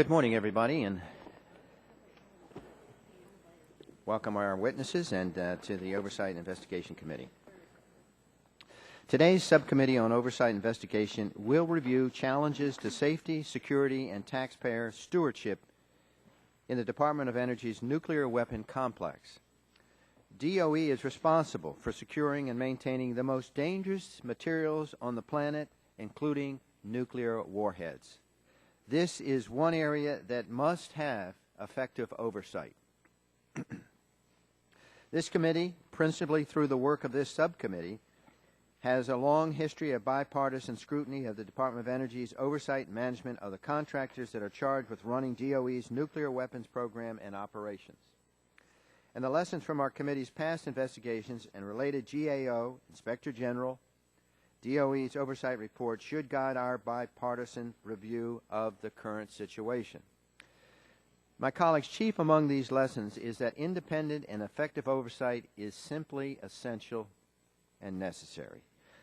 Good morning, everybody, and welcome our witnesses and to the Oversight and Investigation Committee. Today's Subcommittee on Oversight and Investigation will review challenges to safety, security, and taxpayer stewardship in the Department of Energy's nuclear weapon complex. DOE is responsible for securing and maintaining the most dangerous materials on the planet, including nuclear warheads. This is one area that must have effective oversight. This committee, principally through the work of this subcommittee, has a long history of bipartisan scrutiny of the Department of Energy's oversight and management of the contractors that are charged with running DOE's nuclear weapons program and operations. And the lessons from our committee's past investigations and related GAO, Inspector General, DOE's oversight report should guide our bipartisan review of the current situation. My colleagues, chief among these lessons is that independent and effective oversight is simply essential and necessary.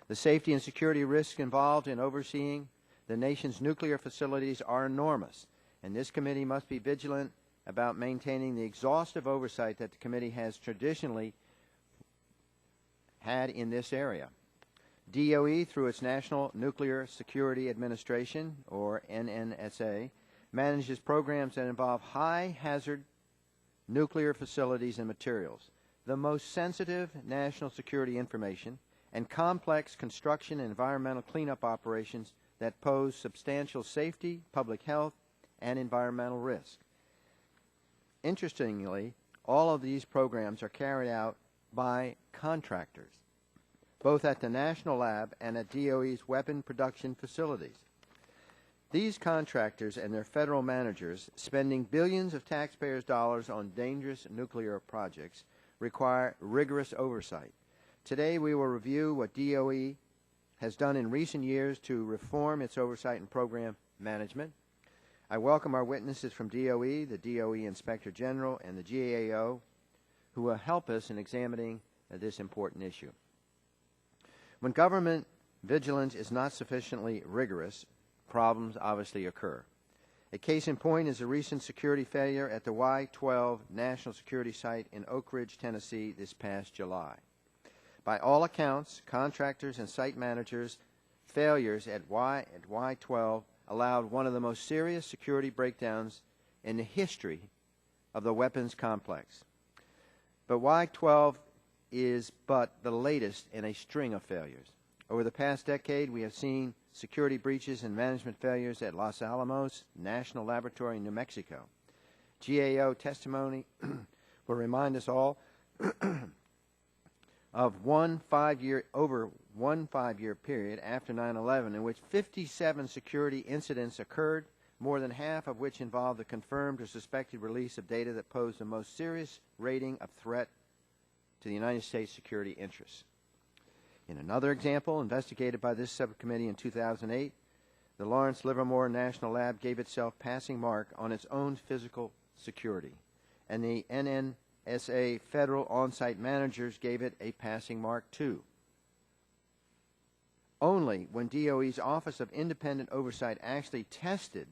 The safety and security risks involved in overseeing the nation's nuclear facilities are enormous, and this committee must be vigilant about maintaining the exhaustive oversight that the committee has traditionally had in this area. DOE, through its National Nuclear Security Administration, or NNSA, manages programs that involve high-hazard nuclear facilities and materials, the most sensitive national security information, and complex construction and environmental cleanup operations that pose substantial safety, public health, and environmental risk. Interestingly, all of these programs are carried out by contractors, both at the National Lab and at DOE's weapon production facilities. These contractors and their federal managers, spending billions of taxpayers' dollars on dangerous nuclear projects, require rigorous oversight. Today we will review what DOE has done in recent years to reform its oversight and program management. I welcome our witnesses from DOE, the DOE Inspector General, and the GAO, who will help us in examining this important issue. When government vigilance is not sufficiently rigorous, problems obviously occur. A case in point is a recent security failure at the Y-12 National Security Site in Oak Ridge, Tennessee this past July. By all accounts, contractors and site managers' failures at Y-12 allowed one of the most serious security breakdowns in the history of the weapons complex. But Y-12 is but the latest in a string of failures. Over the past decade, we have seen security breaches and management failures at Los Alamos National Laboratory in New Mexico. GAO testimony will remind us all of over one five-year period after 9/11 in which 57 security incidents occurred, more than half of which involved the confirmed or suspected release of data that posed the most serious rating of threat to the United States security interests. In another example, investigated by this subcommittee in 2008, the Lawrence Livermore National Lab gave itself passing mark on its own physical security, and the NNSA federal on-site managers gave it a passing mark too. Only when DOE's Office of Independent Oversight actually tested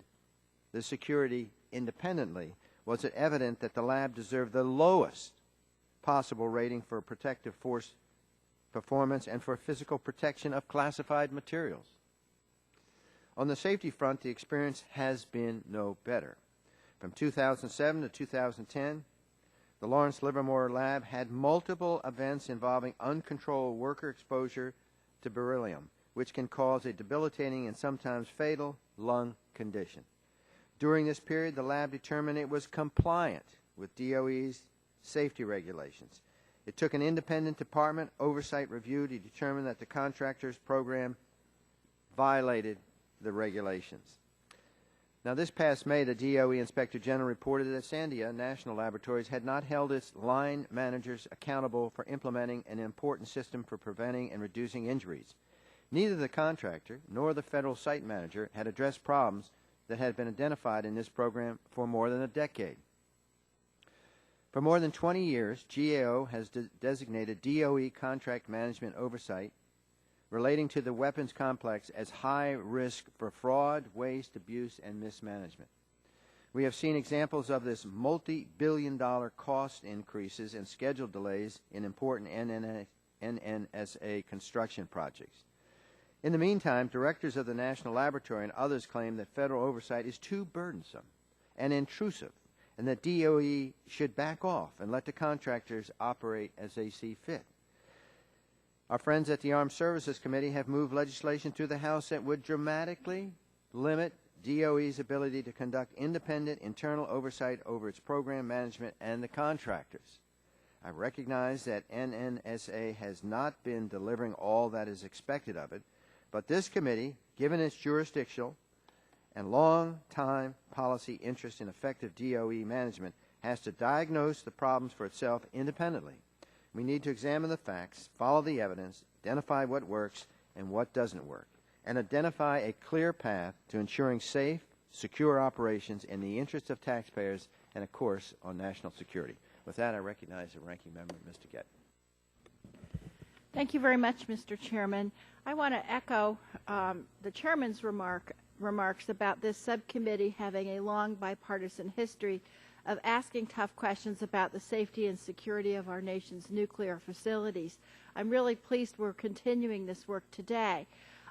the security independently was it evident that the lab deserved the lowest possible rating for protective force performance and for physical protection of classified materials. On the safety front, the experience has been no better. From 2007 to 2010, the Lawrence Livermore Lab had multiple events involving uncontrolled worker exposure to beryllium, which can cause a debilitating and sometimes fatal lung condition. During this period, the lab determined it was compliant with DOE's safety regulations. It took an independent department oversight review to determine that the contractor's program violated the regulations. Now, this past May, the DOE Inspector General reported that Sandia National Laboratories had not held its line managers accountable for implementing an important system for preventing and reducing injuries. Neither the contractor nor the federal site manager had addressed problems that had been identified in this program for more than a decade. For more than 20 years, GAO has designated DOE contract management oversight relating to the weapons complex as high risk for fraud, waste, abuse, and mismanagement. We have seen examples of this multi-billion-dollar cost increases and schedule delays in important NNSA construction projects. In the meantime, directors of the National Laboratory and others claim that federal oversight is too burdensome and intrusive, and that DOE should back off and let the contractors operate as they see fit. Our friends at the Armed Services Committee have moved legislation through the House that would dramatically limit DOE's ability to conduct independent internal oversight over its program management and the contractors. I recognize that NNSA has not been delivering all that is expected of it, but this committee, given its jurisdictional and long-time policy interest in effective DOE management, has to diagnose the problems for itself independently. We need to examine the facts, follow the evidence, identify what works and what doesn't work, and identify a clear path to ensuring safe, secure operations in the interest of taxpayers and, of course, on national security. With that, I recognize the ranking member, Mr. Gett. Thank you very much, Mr. Chairman. I want to echo the Chairman's remarks about this subcommittee having a long bipartisan history of asking tough questions about the safety and security of our nation's nuclear facilities. I'm really pleased we're continuing this work today.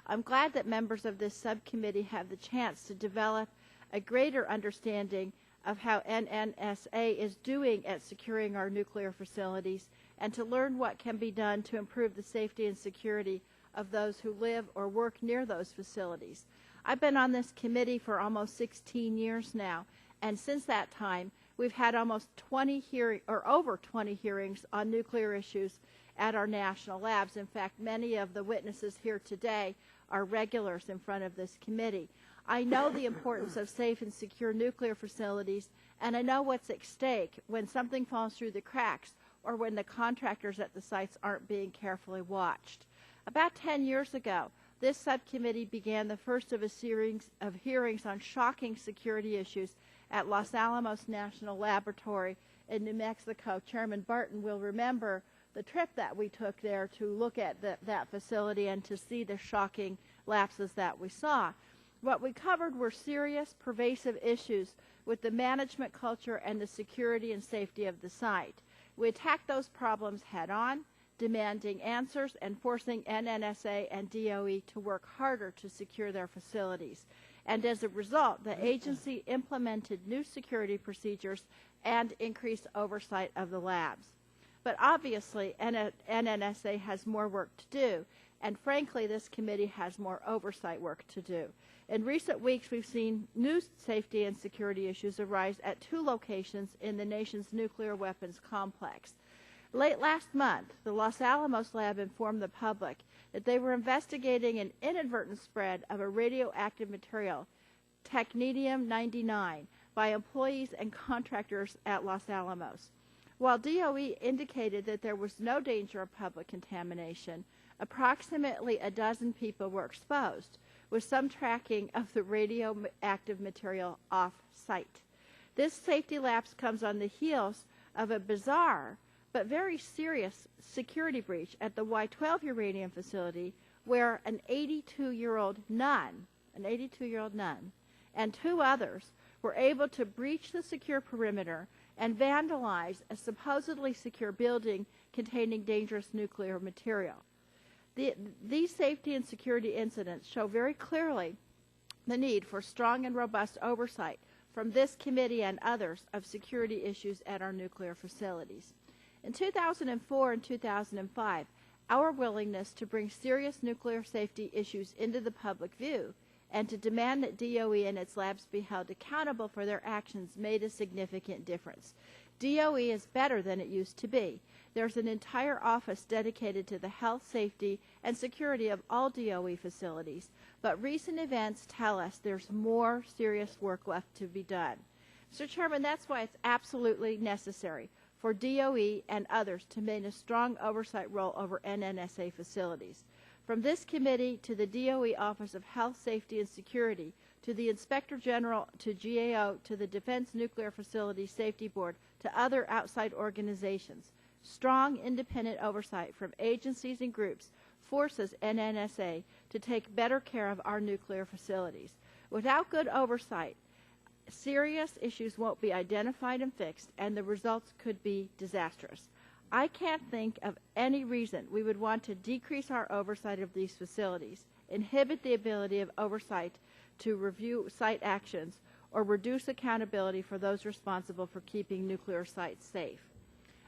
I'm glad that members of this subcommittee have the chance to develop a greater understanding of how NNSA is doing at securing our nuclear facilities and to learn what can be done to improve the safety and security of those who live or work near those facilities. I've been on this committee for almost 16 years now, and since that time, we've had almost 20 over 20 hearings on nuclear issues at our national labs. In fact, many of the witnesses here today are regulars in front of this committee. I know the importance of safe and secure nuclear facilities, and I know what's at stake when something falls through the cracks or when the contractors at the sites aren't being carefully watched. About 10 years ago, this subcommittee began the first of a series of hearings on shocking security issues at Los Alamos National Laboratory in New Mexico. Chairman Barton will remember the trip that we took there to look at that facility and to see the shocking lapses that we saw. What we covered were serious, pervasive issues with the management culture and the security and safety of the site. We attacked those problems head-on, demanding answers and forcing NNSA and DOE to work harder to secure their facilities. And as a result, the agency implemented new security procedures and increased oversight of the labs. But obviously, NNSA has more work to do, and frankly, this committee has more oversight work to do. In recent weeks, we've seen new safety and security issues arise at 2 locations in the nation's nuclear weapons complex. Late last month, the Los Alamos lab informed the public that they were investigating an inadvertent spread of a radioactive material, technetium-99, by employees and contractors at Los Alamos. While DOE indicated that there was no danger of public contamination, approximately a dozen people were exposed, with some tracking of the radioactive material off-site. This safety lapse comes on the heels of a bizarre but very serious security breach at the Y-12 uranium facility, where an 82-year-old nun, and 2 others were able to breach the secure perimeter and vandalize a supposedly secure building containing dangerous nuclear material. These safety and security incidents show very clearly the need for strong and robust oversight from this committee and others of security issues at our nuclear facilities. In 2004 and 2005, our willingness to bring serious nuclear safety issues into the public view and to demand that DOE and its labs be held accountable for their actions made a significant difference. DOE is better than it used to be. There's an entire office dedicated to the health, safety, and security of all DOE facilities, but recent events tell us there's more serious work left to be done. Mr. Chairman, that's why it's absolutely necessary for DOE and others to maintain a strong oversight role over NNSA facilities. From this committee to the DOE Office of Health, Safety, and Security, to the Inspector General, to GAO, to the Defense Nuclear Facility Safety Board, to other outside organizations, strong independent oversight from agencies and groups forces NNSA to take better care of our nuclear facilities. Without good oversight, serious issues won't be identified and fixed, and the results could be disastrous. I can't think of any reason we would want to decrease our oversight of these facilities, inhibit the ability of oversight to review site actions, or reduce accountability for those responsible for keeping nuclear sites safe.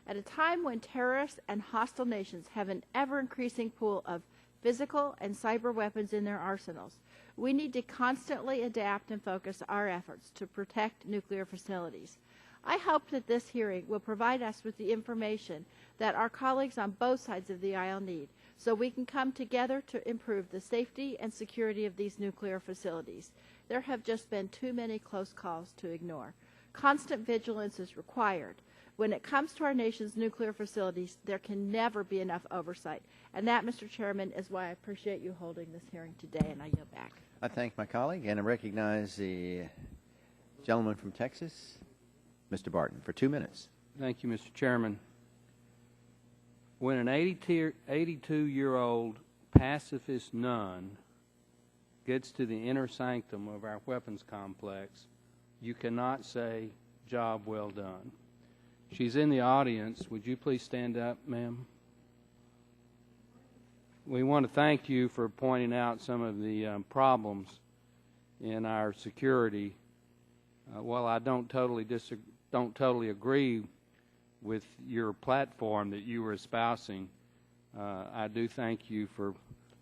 At a time when terrorists and hostile nations have an ever-increasing pool of physical and cyber weapons in their arsenals, we need to constantly adapt and focus our efforts to protect nuclear facilities. I hope that this hearing will provide us with the information that our colleagues on both sides of the aisle need, so we can come together to improve the safety and security of these nuclear facilities. There have just been too many close calls to ignore. Constant vigilance is required. When it comes to our nation's nuclear facilities, there can never be enough oversight. And that, Mr. Chairman, is why I appreciate you holding this hearing today, and I yield back. I thank my colleague, and I recognize the gentleman from Texas, Mr. Barton, for 2 minutes. Thank you, Mr. Chairman. When an 82-year-old pacifist nun gets to the inner sanctum of our weapons complex, you cannot say, "Job well done." She's in the audience. Would you please stand up, ma'am? We want to thank you for pointing out some of the problems in our security. While I don't totally agree with your platform that you were espousing, I do thank you for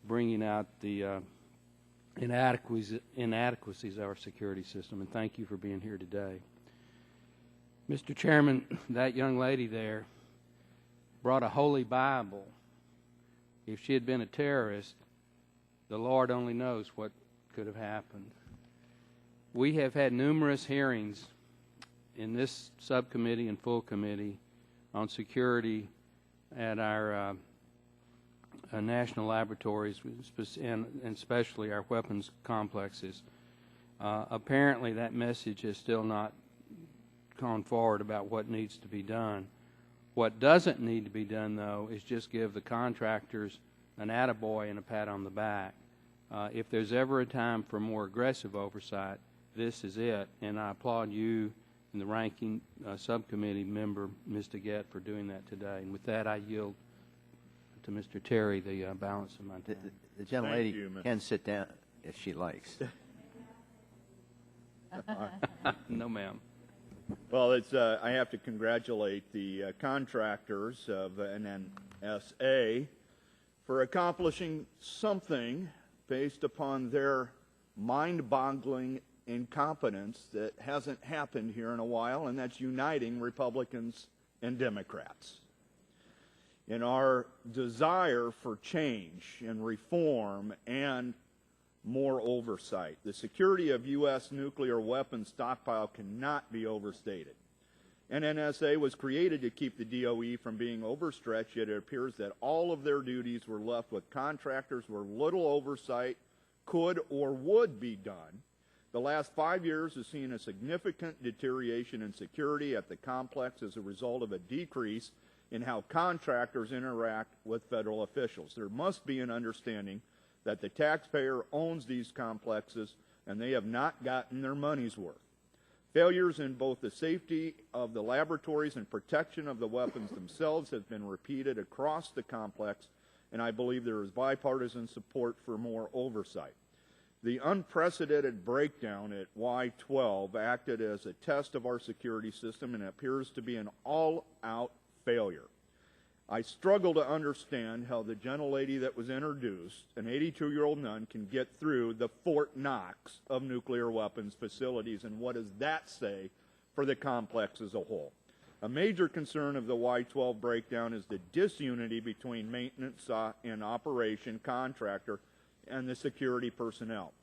bringing out the inadequacies of our security system, and thank you for being here today. Mr. Chairman, that young lady there brought a Holy Bible. If she had been a terrorist, the Lord only knows what could have happened. We have had numerous hearings in this subcommittee and full committee on security at our national laboratories, and especially our weapons complexes. Apparently that message has still not gone forward about what needs to be done. What doesn't need to be done, though, is just give the contractors an attaboy and a pat on the back. If there's ever a time for more aggressive oversight, this is it, and I applaud you and the ranking subcommittee member, Ms. DeGette, for doing that today. And with that, I yield to Mr. Terry the balance of my time. The gentlelady can sit down if she likes. No, ma'am. Well, I have to congratulate the contractors of NNSA for accomplishing something based upon their mind-boggling incompetence that hasn't happened here in a while, and that's uniting Republicans and Democrats. In our desire for change and reform and more oversight, the security of U.S. nuclear weapons stockpile cannot be overstated. NNSA was created to keep the DOE from being overstretched, yet it appears that all of their duties were left with contractors where little oversight could or would be done. The last 5 years has seen a significant deterioration in security at the complex as a result of a decrease in how contractors interact with federal officials. There must be an understanding that the taxpayer owns these complexes and they have not gotten their money's worth. Failures in both the safety of the laboratories and protection of the weapons themselves have been repeated across the complex, and I believe there is bipartisan support for more oversight. The unprecedented breakdown at Y-12 acted as a test of our security system and appears to be an all-out failure. I struggle to understand how the gentlelady that was introduced, an 82-year-old nun, can get through the Fort Knox of nuclear weapons facilities, and what does that say for the complex as a whole? A major concern of the Y-12 breakdown is the disunity between maintenance and operation contractor and the security personnel.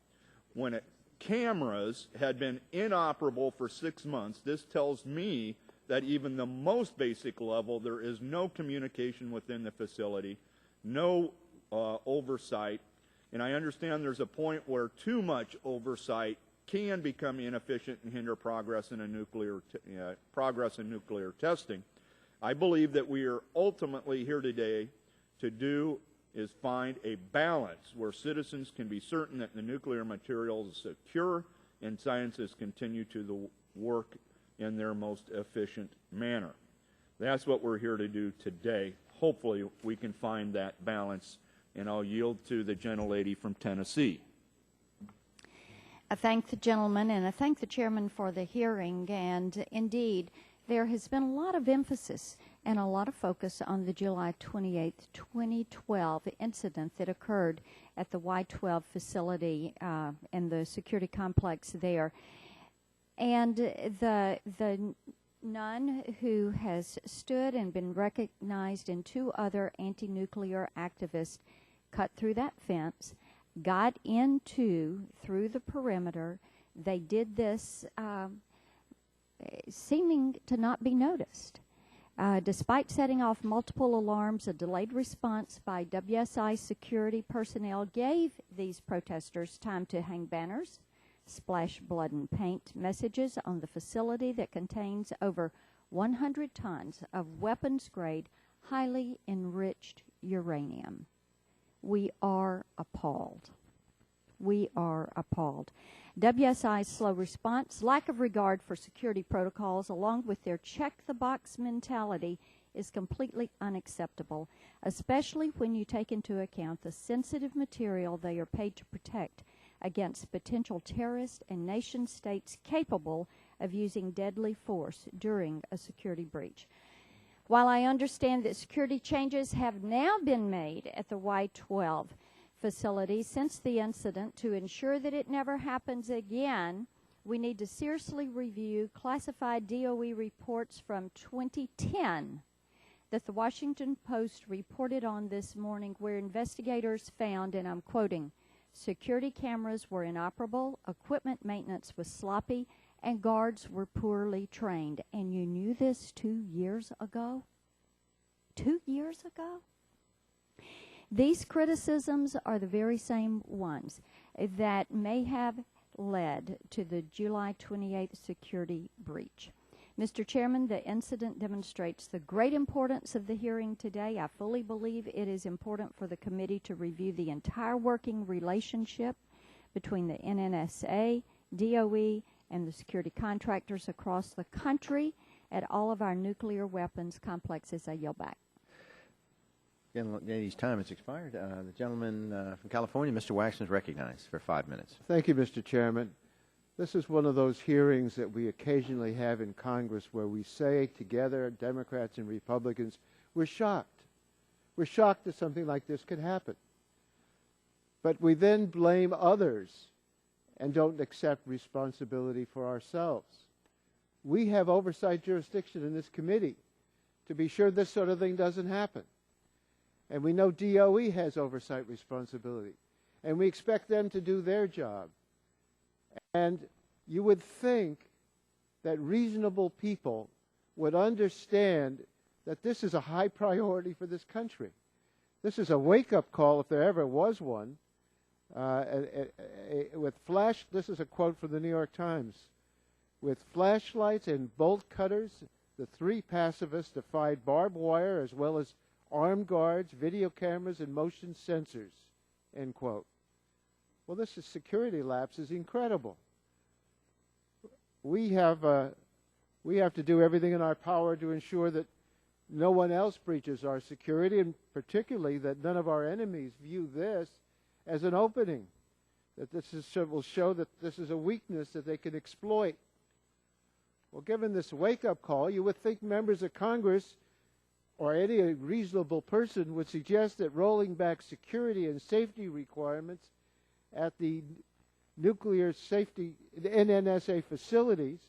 When cameras had been inoperable for 6 months, this tells me that even the most basic level, there is no communication within the facility, no oversight, and I understand there's a point where too much oversight can become inefficient and hinder progress in nuclear testing. I believe that we are ultimately here today to do is find a balance where citizens can be certain that the nuclear material is secure and scientists continue to work in their most efficient manner. That's what we're here to do today. Hopefully we can find that balance, and I'll yield to the gentlelady from Tennessee. I thank the gentleman and I thank the chairman for the hearing, and indeed there has been a lot of emphasis and a lot of focus on the July 28, 2012 incident that occurred at the Y-12 facility and the security complex there. And the nun who has stood and been recognized, and 2 other anti-nuclear activists cut through that fence, got through the perimeter. They did this seeming to not be noticed. Despite setting off multiple alarms, a delayed response by WSI security personnel gave these protesters time to hang banners, splash blood and paint messages on the facility that contains over 100 tons of weapons-grade, highly enriched uranium. We are appalled. We are appalled. WSI's slow response, lack of regard for security protocols, along with their check-the-box mentality, is completely unacceptable, especially when you take into account the sensitive material they are paid to protect against potential terrorists and nation-states capable of using deadly force during a security breach. While I understand that security changes have now been made at the Y-12 facility since the incident to ensure that it never happens again, we need to seriously review classified DOE reports from 2010 that the Washington Post reported on this morning, where investigators found, and I'm quoting, security cameras were inoperable, equipment maintenance was sloppy, and guards were poorly trained. And you knew this 2 years ago? 2 years ago? These criticisms are the very same ones that may have led to the July 28th security breach. Mr. Chairman, the incident demonstrates the great importance of the hearing today. I fully believe it is important for the committee to review the entire working relationship between the NNSA, DOE, and the security contractors across the country at all of our nuclear weapons complexes. I yield back. Lady's time has expired. The gentleman from California, Mr. Waxman, is recognized for 5 minutes. Thank you, Mr. Chairman. This is one of those hearings that we occasionally have in Congress where we say together, Democrats and Republicans, we're shocked. We're shocked that something like this could happen. But we then blame others and don't accept responsibility for ourselves. We have oversight jurisdiction in this committee to be sure this sort of thing doesn't happen. And we know DOE has oversight responsibility. And we expect them to do their job. And you would think that reasonable people would understand that this is a high priority for this country. This is a wake-up call, if there ever was one. This is a quote from the New York Times. With flashlights and bolt cutters, the 3 pacifists defied barbed wire as well as armed guards, video cameras, and motion sensors, end quote. Well, this security lapse is incredible. We have to do everything in our power to ensure that no one else breaches our security, and particularly that none of our enemies view this as an opening, that will show that this is a weakness that they can exploit. Well, given this wake-up call, you would think members of Congress or any reasonable person would suggest that rolling back security and safety requirements at the nuclear safety, the NNSA facilities,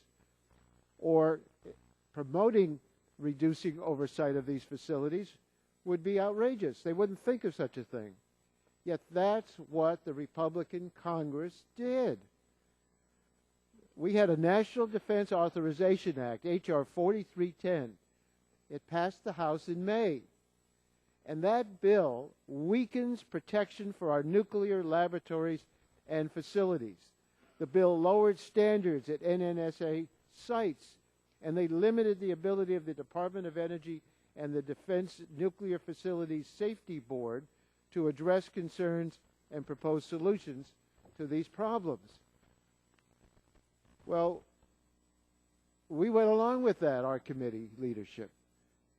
or promoting reducing oversight of these facilities would be outrageous. They wouldn't think of such a thing. Yet that's what the Republican Congress did. We had a National Defense Authorization Act, H.R. 4310. It passed the House in May. And that bill weakens protection for our nuclear laboratories and facilities. The bill lowered standards at NNSA sites, and they limited the ability of the Department of Energy and the Defense Nuclear Facilities Safety Board to address concerns and propose solutions to these problems. Well, we went along with that, our committee leadership,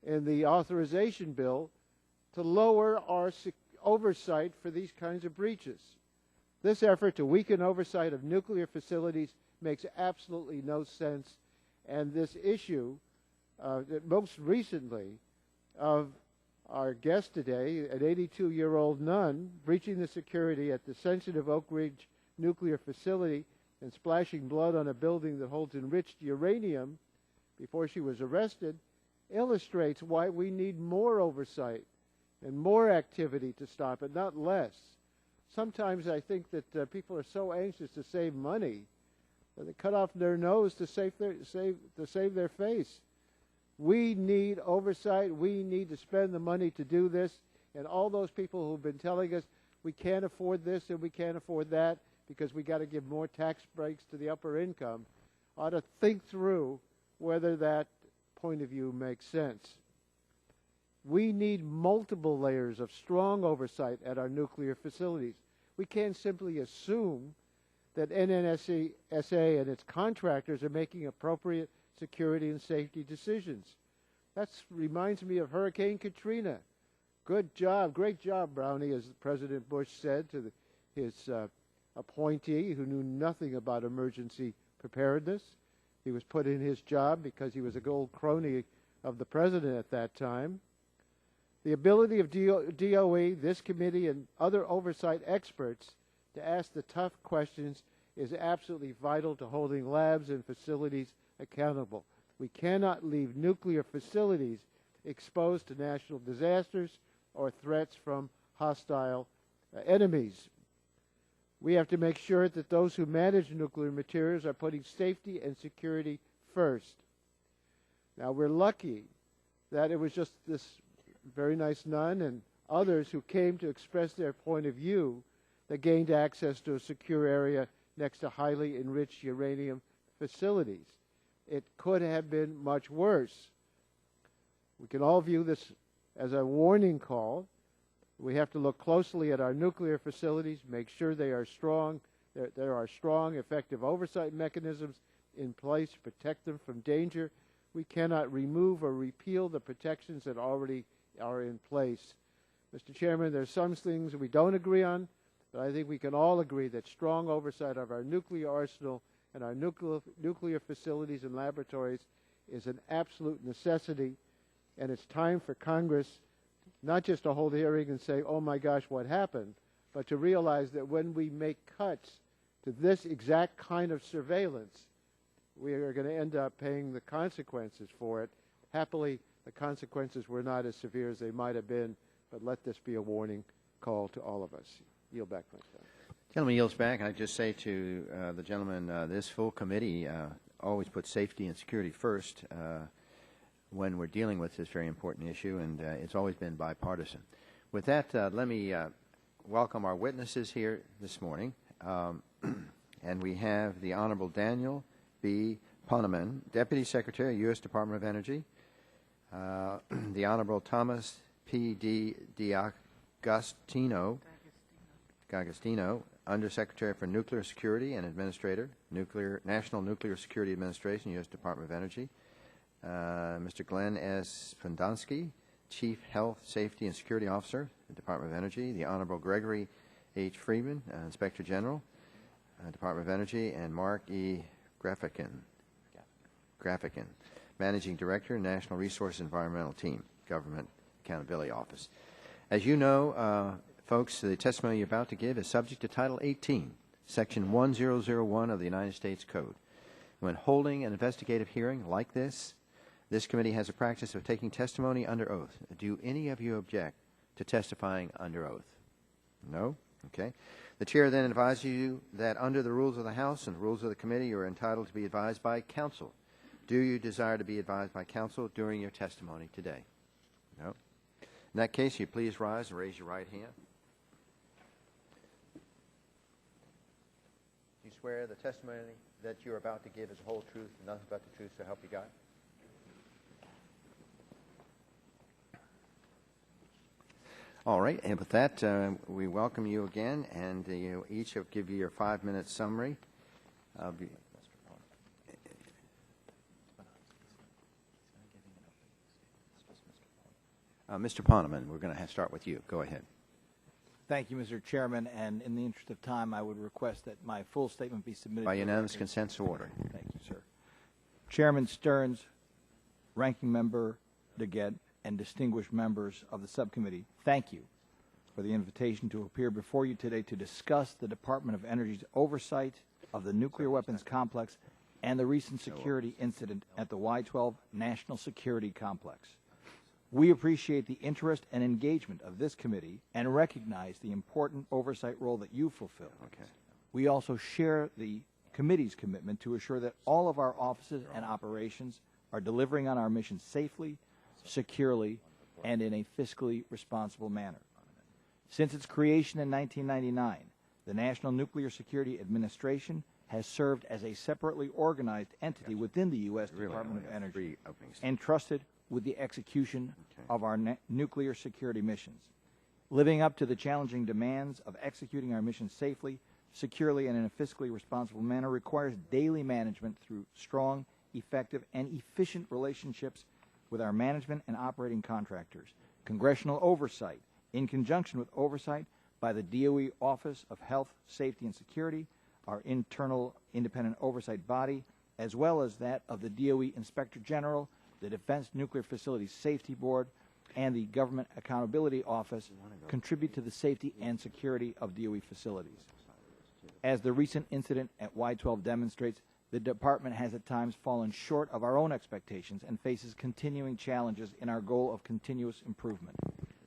in the authorization bill to lower our oversight for these kinds of breaches. This effort to weaken oversight of nuclear facilities makes absolutely no sense, and this issue, that most recently, of our guest today, an 82-year-old nun breaching the security at the sensitive Oak Ridge nuclear facility and splashing blood on a building that holds enriched uranium before she was arrested, illustrates why we need more oversight and more activity to stop it, not less. Sometimes I think that people are so anxious to save money that they cut off their nose to save their face. We need oversight. We need to spend the money to do this. And all those people who've been telling us we can't afford this and we can't afford that because we got to give more tax breaks to the upper income ought to think through whether that point of view makes sense. We need multiple layers of strong oversight at our nuclear facilities. We can't simply assume that NNSA and its contractors are making appropriate security and safety decisions. That reminds me of Hurricane Katrina. Good job, great job, Brownie, as President Bush said to his appointee who knew nothing about emergency preparedness. He was put in his job because he was a gold crony of the president at that time. The ability of DOE, this committee, and other oversight experts to ask the tough questions is absolutely vital to holding labs and facilities accountable. We cannot leave nuclear facilities exposed to national disasters or threats from hostile enemies. We have to make sure that those who manage nuclear materials are putting safety and security first. Now, we're lucky that it was just this very nice nun and others who came to express their point of view that gained access to a secure area next to highly enriched uranium facilities. It could have been much worse. We can all view this as a warning call. We have to look closely at our nuclear facilities, make sure they are strong. There are strong, effective oversight mechanisms in place to protect them from danger. We cannot remove or repeal the protections that already are in place. Mr. Chairman, there's some things we don't agree on, but I think we can all agree that strong oversight of our nuclear arsenal and our nuclear facilities and laboratories is an absolute necessity, and it's time for Congress not just to hold a hearing and say, oh my gosh, what happened, but to realize that when we make cuts to this exact kind of surveillance, we are going to end up paying the consequences for it. Happily, the consequences were not as severe as they might have been, but let this be a warning call to all of us. Yield back my time. Gentleman yields back. I just say to the gentleman, this full committee always puts safety and security first when we're dealing with this very important issue, and it's always been bipartisan. With that, let me welcome our witnesses here this morning. And we have the Honorable Daniel B. Poneman, Deputy Secretary, U.S. Department of Energy, the Honorable Thomas P. D. D'Agostino, Undersecretary for Nuclear Security and Administrator, National Nuclear Security Administration, U.S. Department of Energy, Mr. Glenn S. Fondonsky, Chief Health, Safety, and Security Officer, the Department of Energy, the Honorable Gregory H. Friedman, Inspector General, Department of Energy, and Mark E. Graffican, Managing Director, National Resource Environmental Team, Government Accountability Office. As you know, folks, the testimony you're about to give is subject to Title 18, Section 1001 of the United States Code. When holding an investigative hearing like this committee has a practice of taking testimony under oath. Do any of you object to testifying under oath? No? Okay. The chair then advises you that under the rules of the House and the rules of the committee, you are entitled to be advised by counsel. Do you desire to be advised by counsel during your testimony today? No? In that case, you please rise and raise your right hand. Do you swear the testimony that you're about to give is the whole truth and nothing but the truth, so help you God? All right, and with that, we welcome you again, and you each will give you your 5-minute summary of Mr. Poneman, we're going to start with you. Go ahead. Thank you, Mr. Chairman, and in the interest of time, I would request that my full statement be submitted. By unanimous consent, so ordered. Thank you, sir. Chairman Stearns, Ranking Member DeGette, and distinguished members of the subcommittee, thank you for the invitation to appear before you today to discuss the Department of Energy's oversight of the nuclear weapons complex and the recent security incident at the Y-12 National Security Complex. We appreciate the interest and engagement of this committee and recognize the important oversight role that you fulfill. Okay. We also share the committee's commitment to assure that all of our offices and operations are delivering on our mission safely, securely, and in a fiscally responsible manner. Since its creation in 1999, the National Nuclear Security Administration has served as a separately organized entity within the U.S. Department of Energy, entrusted with the execution of our nuclear security missions. Living up to the challenging demands of executing our mission safely, securely, and in a fiscally responsible manner requires daily management through strong, effective, and efficient relationships with our management and operating contractors, congressional oversight, in conjunction with oversight by the DOE Office of Health, Safety, and Security, our internal independent oversight body, as well as that of the DOE Inspector General, the Defense Nuclear Facilities Safety Board, and the Government Accountability Office contribute to the safety and security of DOE facilities. As the recent incident at Y-12 demonstrates, the Department has at times fallen short of our own expectations and faces continuing challenges in our goal of continuous improvement.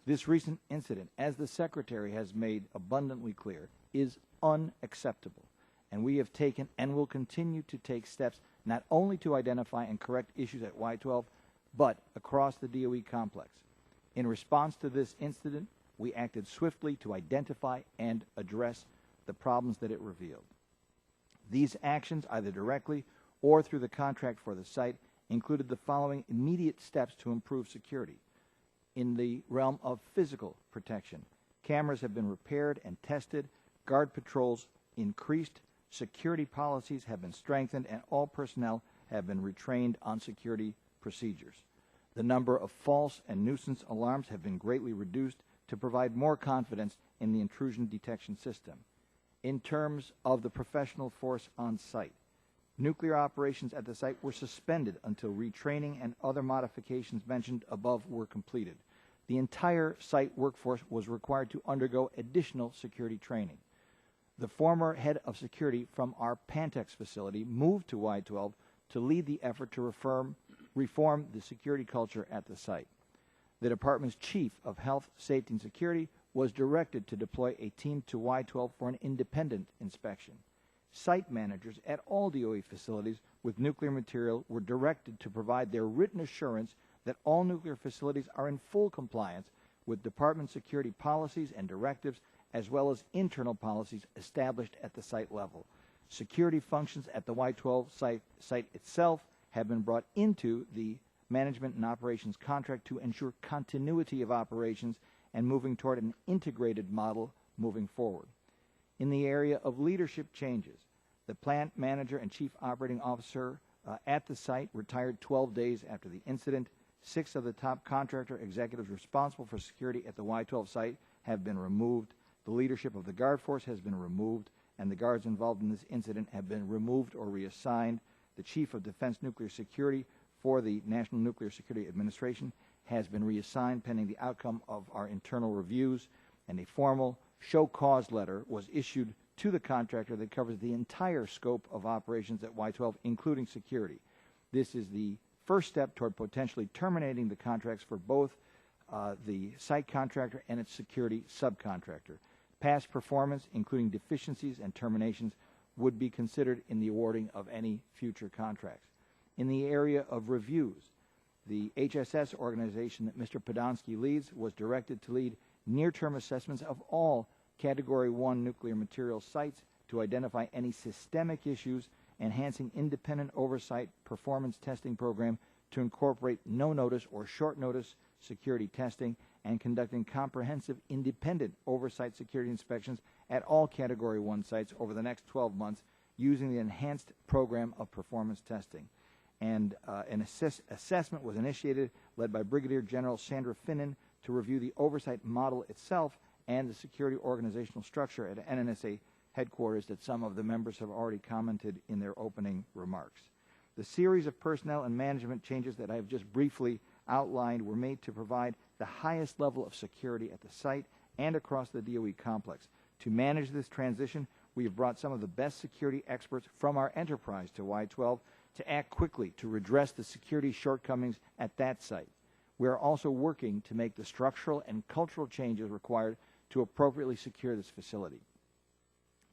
This recent incident, as the Secretary has made abundantly clear, is unacceptable, and we have taken and will continue to take steps not only to identify and correct issues at Y-12, but across the DOE complex. In response to this incident, we acted swiftly to identify and address the problems that it revealed. These actions, either directly or through the contract for the site, included the following immediate steps to improve security. In the realm of physical protection, cameras have been repaired and tested, guard patrols increased, security policies have been strengthened, and all personnel have been retrained on security procedures. The number of false and nuisance alarms have been greatly reduced to provide more confidence in the intrusion detection system. In terms of the professional force on site, nuclear operations at the site were suspended until retraining and other modifications mentioned above were completed. The entire site workforce was required to undergo additional security training. The former head of security from our Pantex facility moved to Y-12 to lead the effort to reform the security culture at the site. The Department's Chief of Health, Safety, and Security was directed to deploy a team to Y-12 for an independent inspection. Site managers at all DOE facilities with nuclear material were directed to provide their written assurance that all nuclear facilities are in full compliance with Department security policies and directives, as well as internal policies established at the site level. Security functions at the Y-12 site itself have been brought into the management and operations contract to ensure continuity of operations and moving toward an integrated model moving forward. In the area of leadership changes, the plant manager and chief operating officer at the site retired 12 days after the incident. 6 of the top contractor executives responsible for security at the Y-12 site have been removed. The leadership of the guard force has been removed, and the guards involved in this incident have been removed or reassigned. The chief of defense nuclear security for the National Nuclear Security Administration has been reassigned pending the outcome of our internal reviews, and a formal show cause letter was issued to the contractor that covers the entire scope of operations at Y-12, including security. This is the first step toward potentially terminating the contracts for both the site contractor and its security subcontractor. Past performance, including deficiencies and terminations, would be considered in the awarding of any future contracts. In the area of reviews, the HSS organization that Mr. Podonsky leads was directed to lead near-term assessments of all Category 1 nuclear material sites to identify any systemic issues, enhancing independent oversight performance testing program to incorporate no-notice or short-notice security testing, and conducting comprehensive independent oversight security inspections at all Category 1 sites over the next 12 months using the enhanced program of performance testing. And an assessment was initiated, led by Brigadier General Sandra Finnan, to review the oversight model itself and the security organizational structure at NNSA headquarters that some of the members have already commented in their opening remarks. The series of personnel and management changes that I have just briefly outlined were made to provide the highest level of security at the site and across the DOE complex. To manage this transition, we have brought some of the best security experts from our enterprise to Y-12 to act quickly to redress the security shortcomings at that site. We are also working to make the structural and cultural changes required to appropriately secure this facility.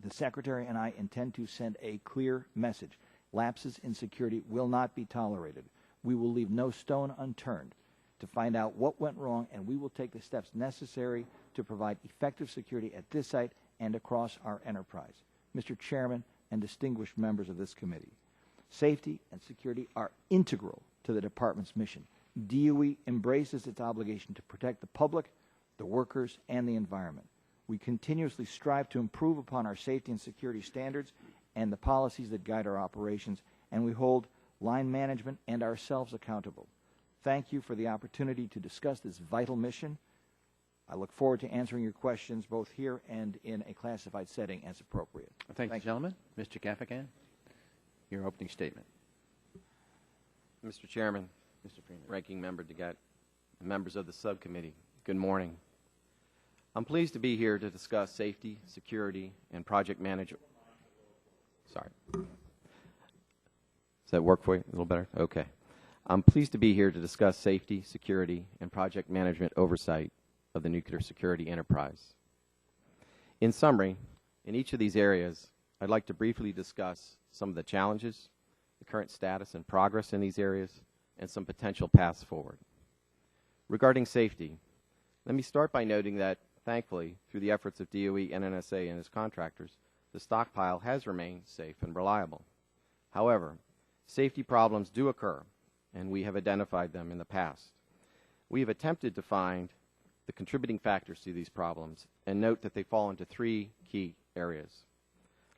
The Secretary and I intend to send a clear message. Lapses in security will not be tolerated. We will leave no stone unturned to find out what went wrong, and we will take the steps necessary to provide effective security at this site and across our enterprise. Mr. Chairman and distinguished members of this committee, safety and security are integral to the Department's mission. DOE embraces its obligation to protect the public, the workers, and the environment. We continuously strive to improve upon our safety and security standards and the policies that guide our operations, and we hold line management and ourselves accountable. Thank you for the opportunity to discuss this vital mission. I look forward to answering your questions both here and in a classified setting as appropriate. Thank you, gentlemen. Mr. Gaffigan, your opening statement. Mr. Chairman, Ranking Member DeGette, members of the subcommittee, good morning. I'm pleased to be here to discuss safety, security, and project management. Sorry. Does that work for you a little better? Okay. I'm pleased to be here to discuss safety, security, and project management oversight of the nuclear security enterprise. In summary, in each of these areas, I'd like to briefly discuss some of the challenges, the current status and progress in these areas, and some potential paths forward. Regarding safety, let me start by noting that, thankfully, through the efforts of DOE, NNSA, and its contractors, the stockpile has remained safe and reliable. However, safety problems do occur, and we have identified them in the past. We have attempted to find the contributing factors to these problems and note that they fall into three key areas: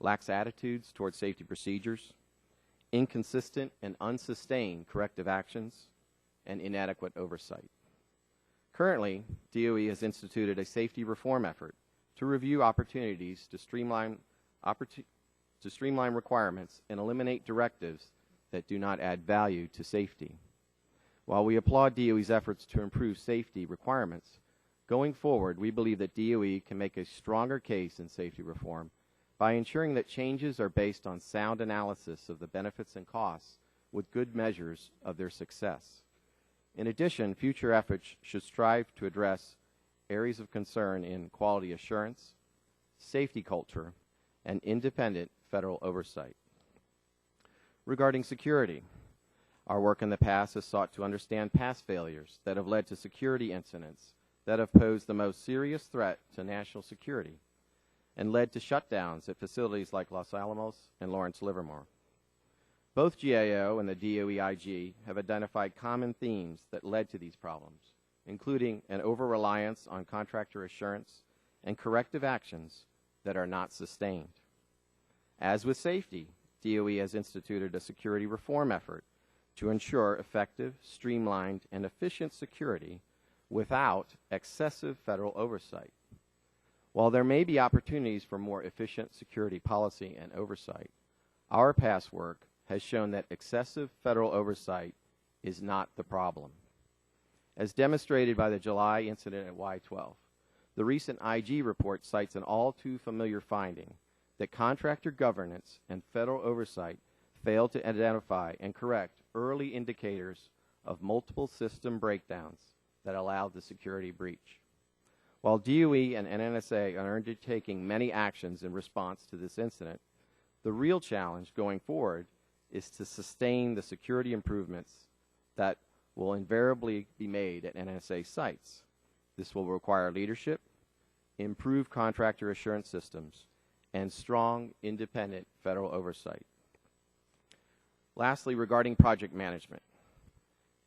lax attitudes towards safety procedures, inconsistent and unsustained corrective actions, and inadequate oversight. Currently, DOE has instituted a safety reform effort to review opportunities to streamline requirements and eliminate directives that do not add value to safety. While we applaud DOE's efforts to improve safety requirements, going forward, we believe that DOE can make a stronger case in safety reform by ensuring that changes are based on sound analysis of the benefits and costs with good measures of their success. In addition, future efforts should strive to address areas of concern in quality assurance, safety culture, and independent federal oversight. Regarding security, our work in the past has sought to understand past failures that have led to security incidents that have posed the most serious threat to national security and led to shutdowns at facilities like Los Alamos and Lawrence Livermore. Both GAO and the DOE-IG have identified common themes that led to these problems, including an over-reliance on contractor assurance and corrective actions that are not sustained. As with safety, DOE has instituted a security reform effort to ensure effective, streamlined, and efficient security without excessive federal oversight. While there may be opportunities for more efficient security policy and oversight, our past work has shown that excessive federal oversight is not the problem. As demonstrated by the July incident at Y-12, the recent IG report cites an all-too-familiar finding that contractor governance and federal oversight failed to identify and correct early indicators of multiple system breakdowns that allowed the security breach. While DOE and NNSA are undertaking many actions in response to this incident, the real challenge going forward is to sustain the security improvements that will invariably be made at NNSA sites. This will require leadership, improved contractor assurance systems, and strong independent federal oversight. Lastly, regarding project management,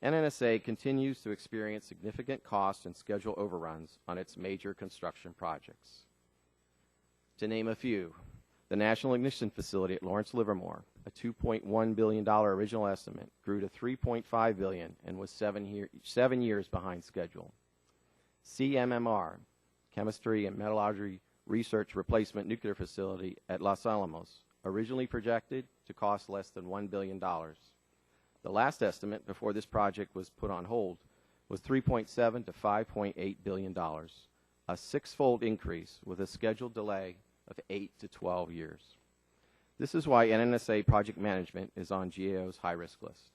NNSA continues to experience significant cost and schedule overruns on its major construction projects. To name a few, the National Ignition Facility at Lawrence Livermore, a $2.1 billion original estimate, grew to $3.5 billion and was 7 years behind schedule. CMMR, Chemistry and Metallurgy Research Replacement Nuclear Facility at Los Alamos, originally projected to cost less than $1 billion. The last estimate before this project was put on hold was $3.7 to $5.8 billion, a six-fold increase with a scheduled delay of 8 to 12 years. This is why NNSA project management is on GAO's high-risk list.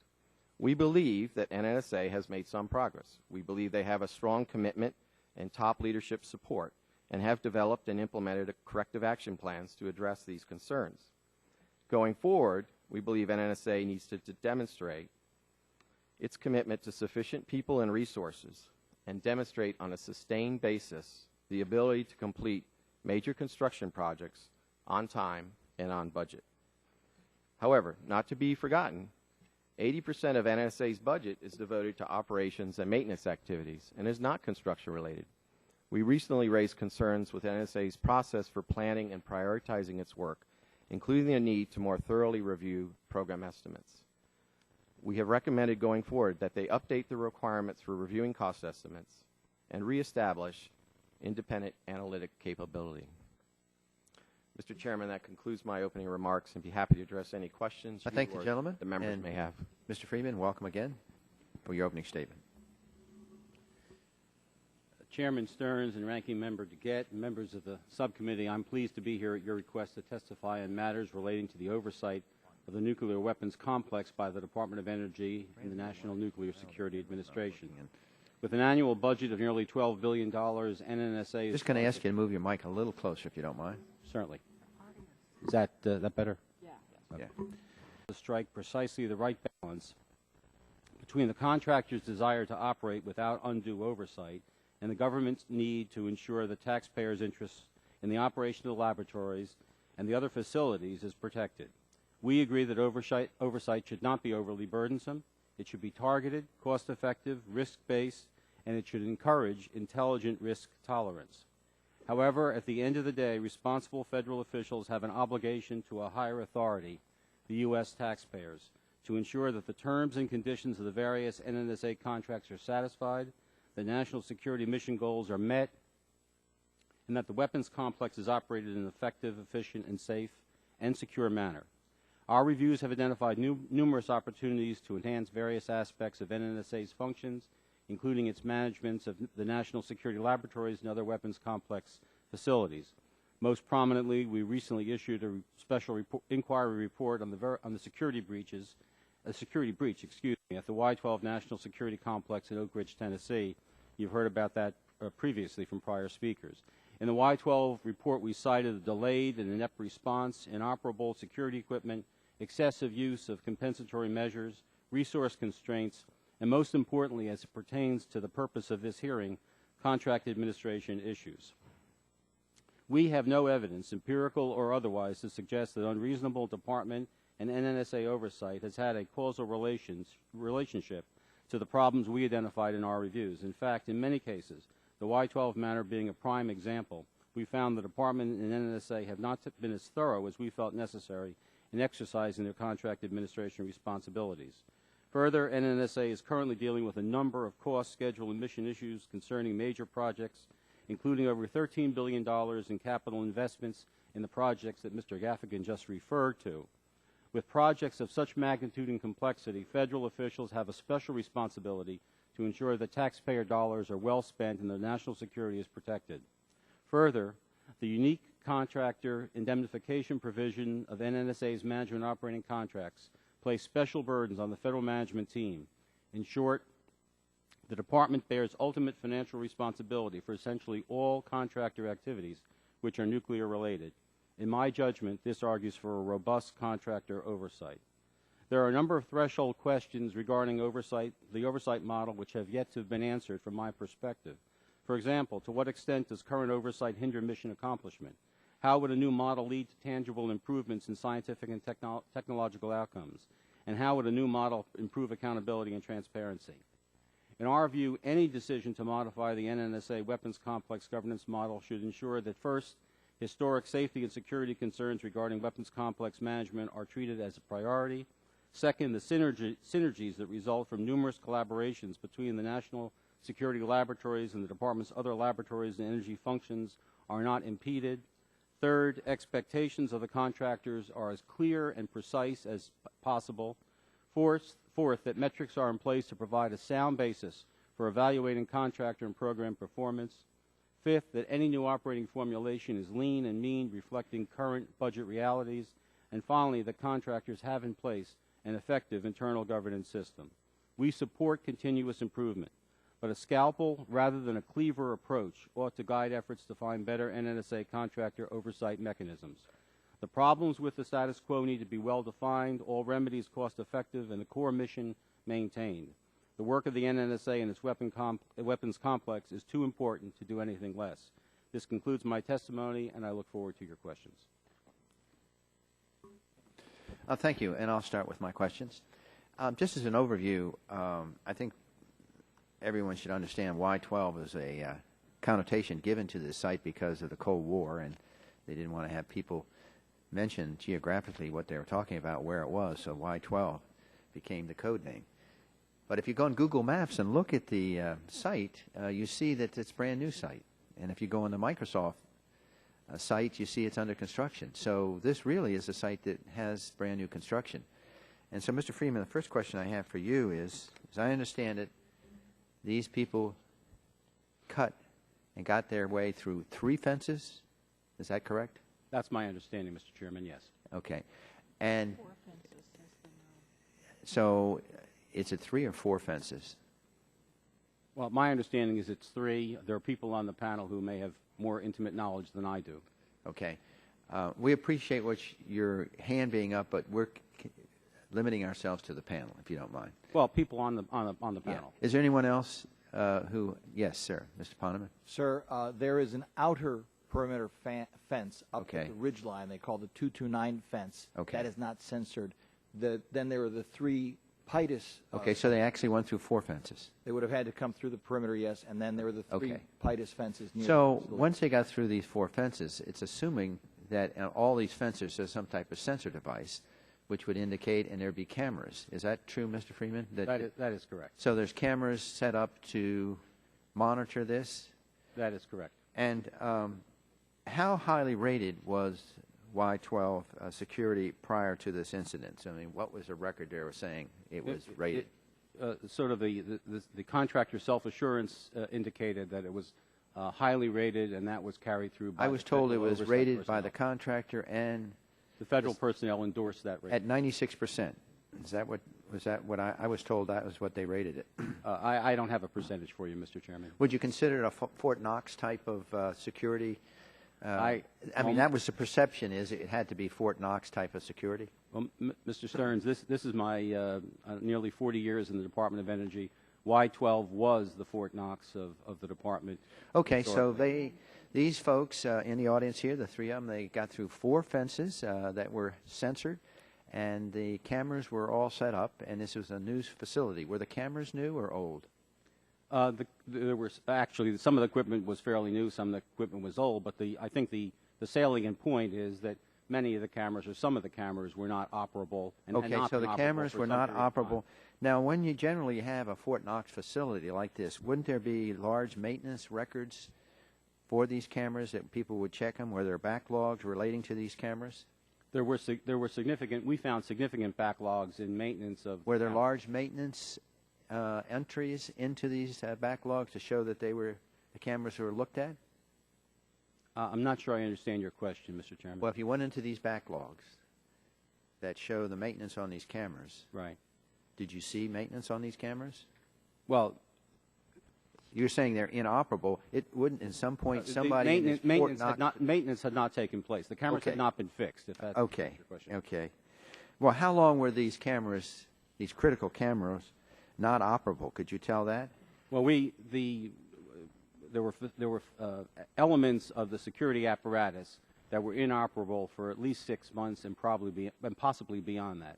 We believe that NNSA has made some progress. We believe they have a strong commitment and top leadership support and have developed and implemented corrective action plans to address these concerns. Going forward, we believe NNSA needs to demonstrate its commitment to sufficient people and resources and demonstrate on a sustained basis the ability to complete major construction projects on time and on budget. However, not to be forgotten, 80% of NNSA's budget is devoted to operations and maintenance activities and is not construction related. We recently raised concerns with NNSA's process for planning and prioritizing its work, including the need to more thoroughly review program estimates. We have recommended going forward that they update the requirements for reviewing cost estimates and reestablish independent analytic capability. Mr. Chairman, that concludes my opening remarks, and be happy to address any questions I thank the gentleman. The members and may have. Mr. Freeman, welcome again for your opening statement. Chairman Stearns and Ranking Member DeGette, and members of the subcommittee, I'm pleased to be here at your request to testify on matters relating to the oversight of the nuclear weapons complex by the Department of Energy and the National Nuclear Security Administration. With an annual budget of nearly $12 billion, NNSA is... Just going to ask you to move your mic a little closer, if you don't mind. Certainly. Is that better? Yeah. To strike precisely the right balance between the contractor's desire to operate without undue oversight and the government's need to ensure the taxpayers' interests in the operation of the laboratories and the other facilities is protected. We agree that oversight should not be overly burdensome. It should be targeted, cost-effective, risk-based, and it should encourage intelligent risk tolerance. However, at the end of the day, responsible federal officials have an obligation to a higher authority, the U.S. taxpayers, to ensure that the terms and conditions of the various NNSA contracts are satisfied, the national security mission goals are met, and that the weapons complex is operated in an effective, efficient, and safe and secure manner. Our reviews have identified numerous opportunities to enhance various aspects of NNSA's functions, including its management of the national security laboratories and other weapons complex facilities. Most prominently, we recently issued a special inquiry report on the security breach at the Y-12 National Security Complex in Oak Ridge, Tennessee. You've heard about that previously from prior speakers. In the Y-12 report, we cited a delayed and inept response, inoperable security equipment, excessive use of compensatory measures, resource constraints, and most importantly, as it pertains to the purpose of this hearing, contract administration issues. We have no evidence, empirical or otherwise, to suggest that unreasonable department and NNSA oversight has had a causal relationship to the problems we identified in our reviews. In fact, in many cases, the Y-12 matter being a prime example, we found the department and NNSA have not been as thorough as we felt necessary in exercising their contract administration responsibilities. Further, NNSA is currently dealing with a number of cost, schedule, and mission issues concerning major projects, including over $13 billion in capital investments in the projects that Mr. Gaffigan just referred to. With projects of such magnitude and complexity, federal officials have a special responsibility to ensure that taxpayer dollars are well spent and the national security is protected. Further, the unique contractor indemnification provision of NNSA's management operating contracts place special burdens on the federal management team. In short, the department bears ultimate financial responsibility for essentially all contractor activities which are nuclear related. In my judgment, this argues for a robust contractor oversight. There are a number of threshold questions regarding the oversight model, which have yet to have been answered from my perspective. For example, to what extent does current oversight hinder mission accomplishment? How would a new model lead to tangible improvements in scientific and technological outcomes? And how would a new model improve accountability and transparency? In our view, any decision to modify the NNSA weapons complex governance model should ensure that, first, historic safety and security concerns regarding weapons complex management are treated as a priority. Second, the synergies that result from numerous collaborations between the national security laboratories and the department's other laboratories and energy functions are not impeded. Third, expectations of the contractors are as clear and precise as possible. Fourth, that metrics are in place to provide a sound basis for evaluating contractor and program performance. Fifth, that any new operating formulation is lean and mean, reflecting current budget realities. And finally, that contractors have in place an effective internal governance system. We support continuous improvement, but a scalpel rather than a cleaver approach ought to guide efforts to find better NNSA contractor oversight mechanisms. The problems with the status quo need to be well defined, all remedies cost effective, and the core mission maintained. The work of the NNSA and its weapons complex is too important to do anything less. This concludes my testimony, and I look forward to your questions. Thank you, and I'll start with my questions. Just as an overview, I think everyone should understand Y-12 is a connotation given to this site because of the Cold War, and they didn't want to have people mention geographically what they were talking about, where it was, so Y-12 became the code name. But if you go on Google Maps and look at the site, you see that it's a brand new site. And if you go on the Microsoft site, you see it's under construction. So this really is a site that has brand new construction. And so, Mr. Freeman, the first question I have for you is, as I understand it, these people cut and got their way through 3 fences. Is that correct? That's my understanding, Mr. Chairman, yes. Okay. And so is it 3 or 4 fences? Well, my understanding is it's 3. There are people on the panel who may have more intimate knowledge than I do. Okay. We appreciate your hand being up, but we're limiting ourselves to the panel, if you don't mind. Well, people on the panel. Yeah. Is there anyone else who? Yes, sir. Mr. Poneman. Sir, there is an outer perimeter fence up Okay. at the ridge line. They call the 229 fence. Okay. That is not censored. Then there are the 3 PITUS. Okay, so they actually went through 4 fences. They would have had to come through the perimeter, yes, and then there were the 3 Okay. PITUS fences near So the facility. once they got through these 4 fences, it's assuming that all these fences there's some type of sensor device, which would indicate, and there'd be cameras. Is that true, Mr. Freeman? That is correct. So there's cameras set up to monitor this? That is correct. And how highly rated was Y-12 security prior to this incident? So, I mean, what was the record they were saying it was rated? Sort of the contractor self-assurance indicated that it was highly rated, and that was carried through by I was the told it federal was oversight rated by personnel. the contractor and The federal personnel endorsed that rating. at 96%. Is that what I was told? That was what they rated it. I don't have a percentage for you, Mr. Chairman. Would you consider it a Fort Knox type of security? I mean, that was the perception, is it had to be Fort Knox type of security? Well, Mr. Stearns, this is my nearly 40 years in the Department of Energy. Y-12 was the Fort Knox of the department. Okay, so these folks in the audience here, the 3 of them, they got through 4 fences that were censored, and the cameras were all set up, and this was a new facility. Were the cameras new or old? There were actually some of the equipment was fairly new, some of the equipment was old, but I think the salient point is that many of the cameras or some of the cameras were not operable. And Okay, so the cameras were not operable. Now, when you generally have a Fort Knox facility like this, wouldn't there be large maintenance records for these cameras that people would check them? Were there backlogs relating to these cameras? There were significant. We found significant backlogs in maintenance of. Were there large maintenance entries into these backlogs to show that the cameras were looked at? I'm not sure I understand your question, Mr. Chairman. Well, if you went into these backlogs that show the maintenance on these cameras, right? Did you see maintenance on these cameras? Well, you're saying they're inoperable. It wouldn't, at some point, somebody maintenance had not taken place. The cameras had not been fixed. If that's okay. your question. Okay. Well, how long were these cameras, these critical cameras, not operable? Could you tell that? Well, there were elements of the security apparatus that were inoperable for at least 6 months and possibly beyond that,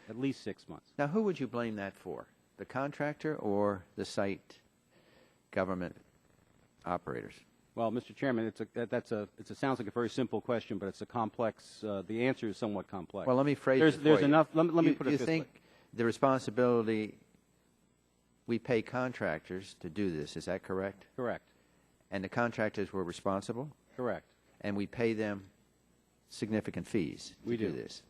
at least 6 months. Now, who would you blame that for? The contractor or the site government operators? Well, Mr. Chairman, it sounds like a very simple question, but it's a complex. The answer is somewhat complex. Well, let me phrase it for there's you. enough. Let me put it you this think way. the responsibility we pay contractors to do this. Is that correct? Correct. And the contractors were responsible? Correct. And we pay them significant fees to We do do. this.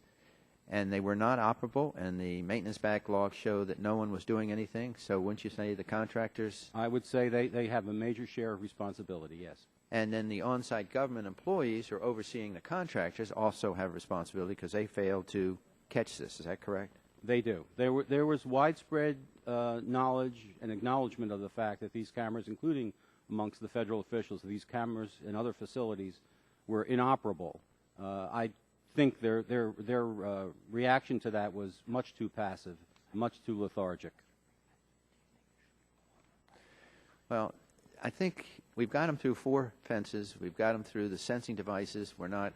And they were not operable, and the maintenance backlog showed that no one was doing anything. So wouldn't you say the contractors? I would say they have a major share of responsibility, yes. And then the on-site government employees who are overseeing the contractors also have responsibility because they failed to catch this. Is that correct? They do. There was widespread knowledge and acknowledgement of the fact that these cameras, including amongst the federal officials, these cameras in other facilities were inoperable. I think their reaction to that was much too passive, much too lethargic. Well, I think we've got them through 4 fences. We've got them through the sensing devices. We're not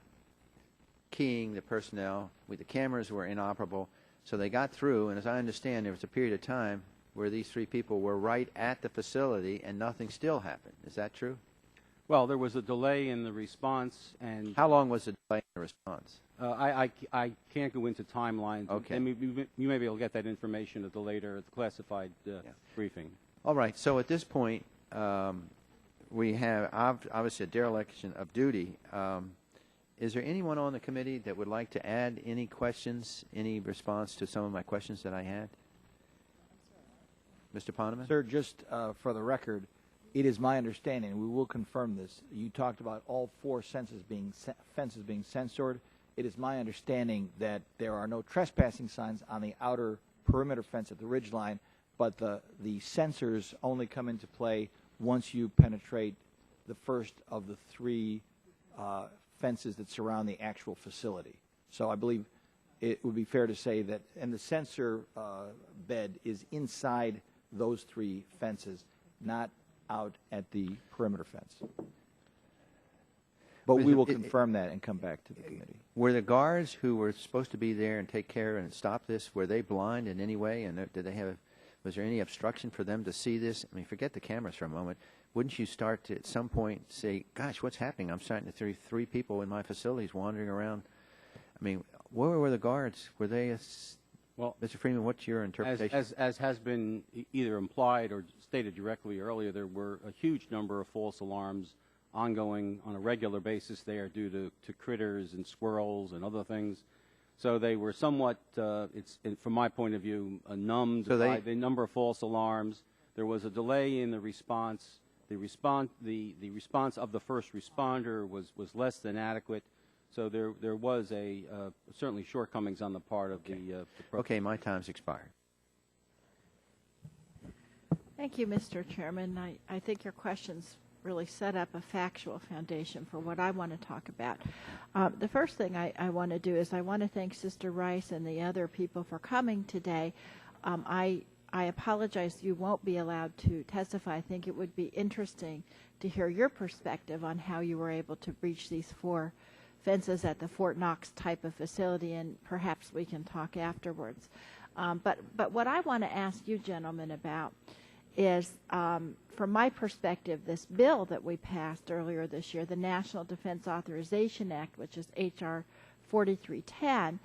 keying the personnel. The cameras were inoperable. So they got through, and as I understand, there was a period of time where these 3 people were right at the facility and nothing still happened. Is that true? Well, there was a delay in the response, and How long was the delay in the response? I can't go into timelines. Okay. And you may be able to get that information at the later classified briefing. All right. So at this point, we have obviously a dereliction of duty. Is there anyone on the committee that would like to add any questions, any response to some of my questions that I had? Mr. Poneman? Sir, just for the record, it is my understanding, and we will confirm this, you talked about all 4 fences being censored. It is my understanding that there are no trespassing signs on the outer perimeter fence at the ridgeline, but the sensors only come into play once you penetrate the first of the 3 fences that surround the actual facility. So I believe it would be fair to say that, and the sensor bed is inside those 3 fences, not out at the perimeter fence. But we will confirm that and come back to the committee. Were the guards who were supposed to be there and take care and stop this, were they blind in any way? And did they have, was there any obstruction for them to see this? I mean, forget the cameras for a moment. Wouldn't you start to, at some point, say, gosh, what's happening? I'm starting to see 3 people in my facilities wandering around. I mean, where were the guards? Were they, well, Mr. Freeman, what's your interpretation? As has been either implied or stated directly earlier, there were a huge number of false alarms ongoing on a regular basis there due to critters and squirrels and other things. So they were somewhat, from my point of view, numbed by the number of false alarms. There was a delay in the response. The response of the first responder was less than adequate. So there was certainly shortcomings on the part of the Okay, my time's expired. Thank you, Mr. Chairman. I think your questions really set up a factual foundation for what I want to talk about. The first thing I want to do is I want to thank Sister Rice and the other people for coming today. I apologize you won't be allowed to testify. I think it would be interesting to hear your perspective on how you were able to breach these 4 fences at the Fort Knox type of facility, and perhaps we can talk afterwards. But what I want to ask you gentlemen about is, from my perspective, this bill that we passed earlier this year, the National Defense Authorization Act, which is H.R. 4310,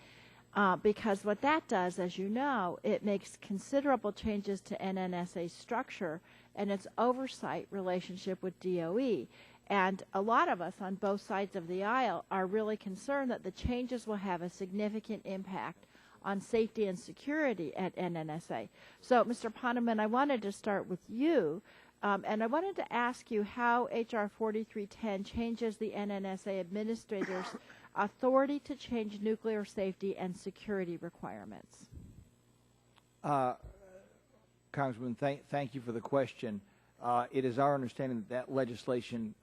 because what that does, as you know, it makes considerable changes to NNSA's structure and its oversight relationship with DOE. And a lot of us on both sides of the aisle are really concerned that the changes will have a significant impact on safety and security at NNSA. So, Mr. Poneman, I wanted to start with you, and I wanted to ask you how H.R. 4310 changes the NNSA administrator's authority to change nuclear safety and security requirements. Congressman, thank you for the question. It is our understanding that legislation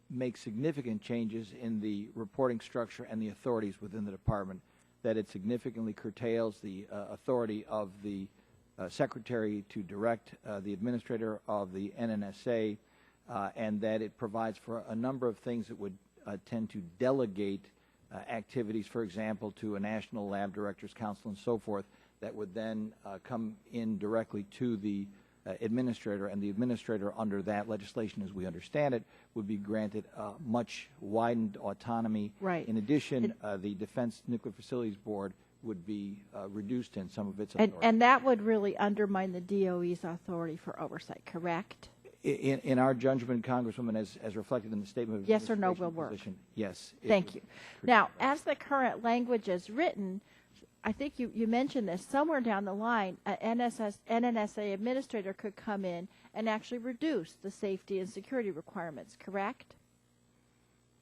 makes significant changes in the reporting structure and the authorities within the department, that it significantly curtails the authority of the Secretary to direct the administrator of the NNSA, and that it provides for a number of things that would tend to delegate activities, for example, to a National Lab Directors Council and so forth, that would then come in directly to the administrator, and the administrator under that legislation, as we understand it, would be granted much widened autonomy. Right. In addition, the Defense Nuclear Facilities Board would be reduced in some of its authority. And that would really undermine the DOE's authority for oversight, correct? In our judgment, Congresswoman, as reflected in the statement of Yes or no administration will work. position, yes. Thank you. Now, as the current language is written, I think you mentioned this, somewhere down the line, an NNSA administrator could come in and actually reduce the safety and security requirements, correct?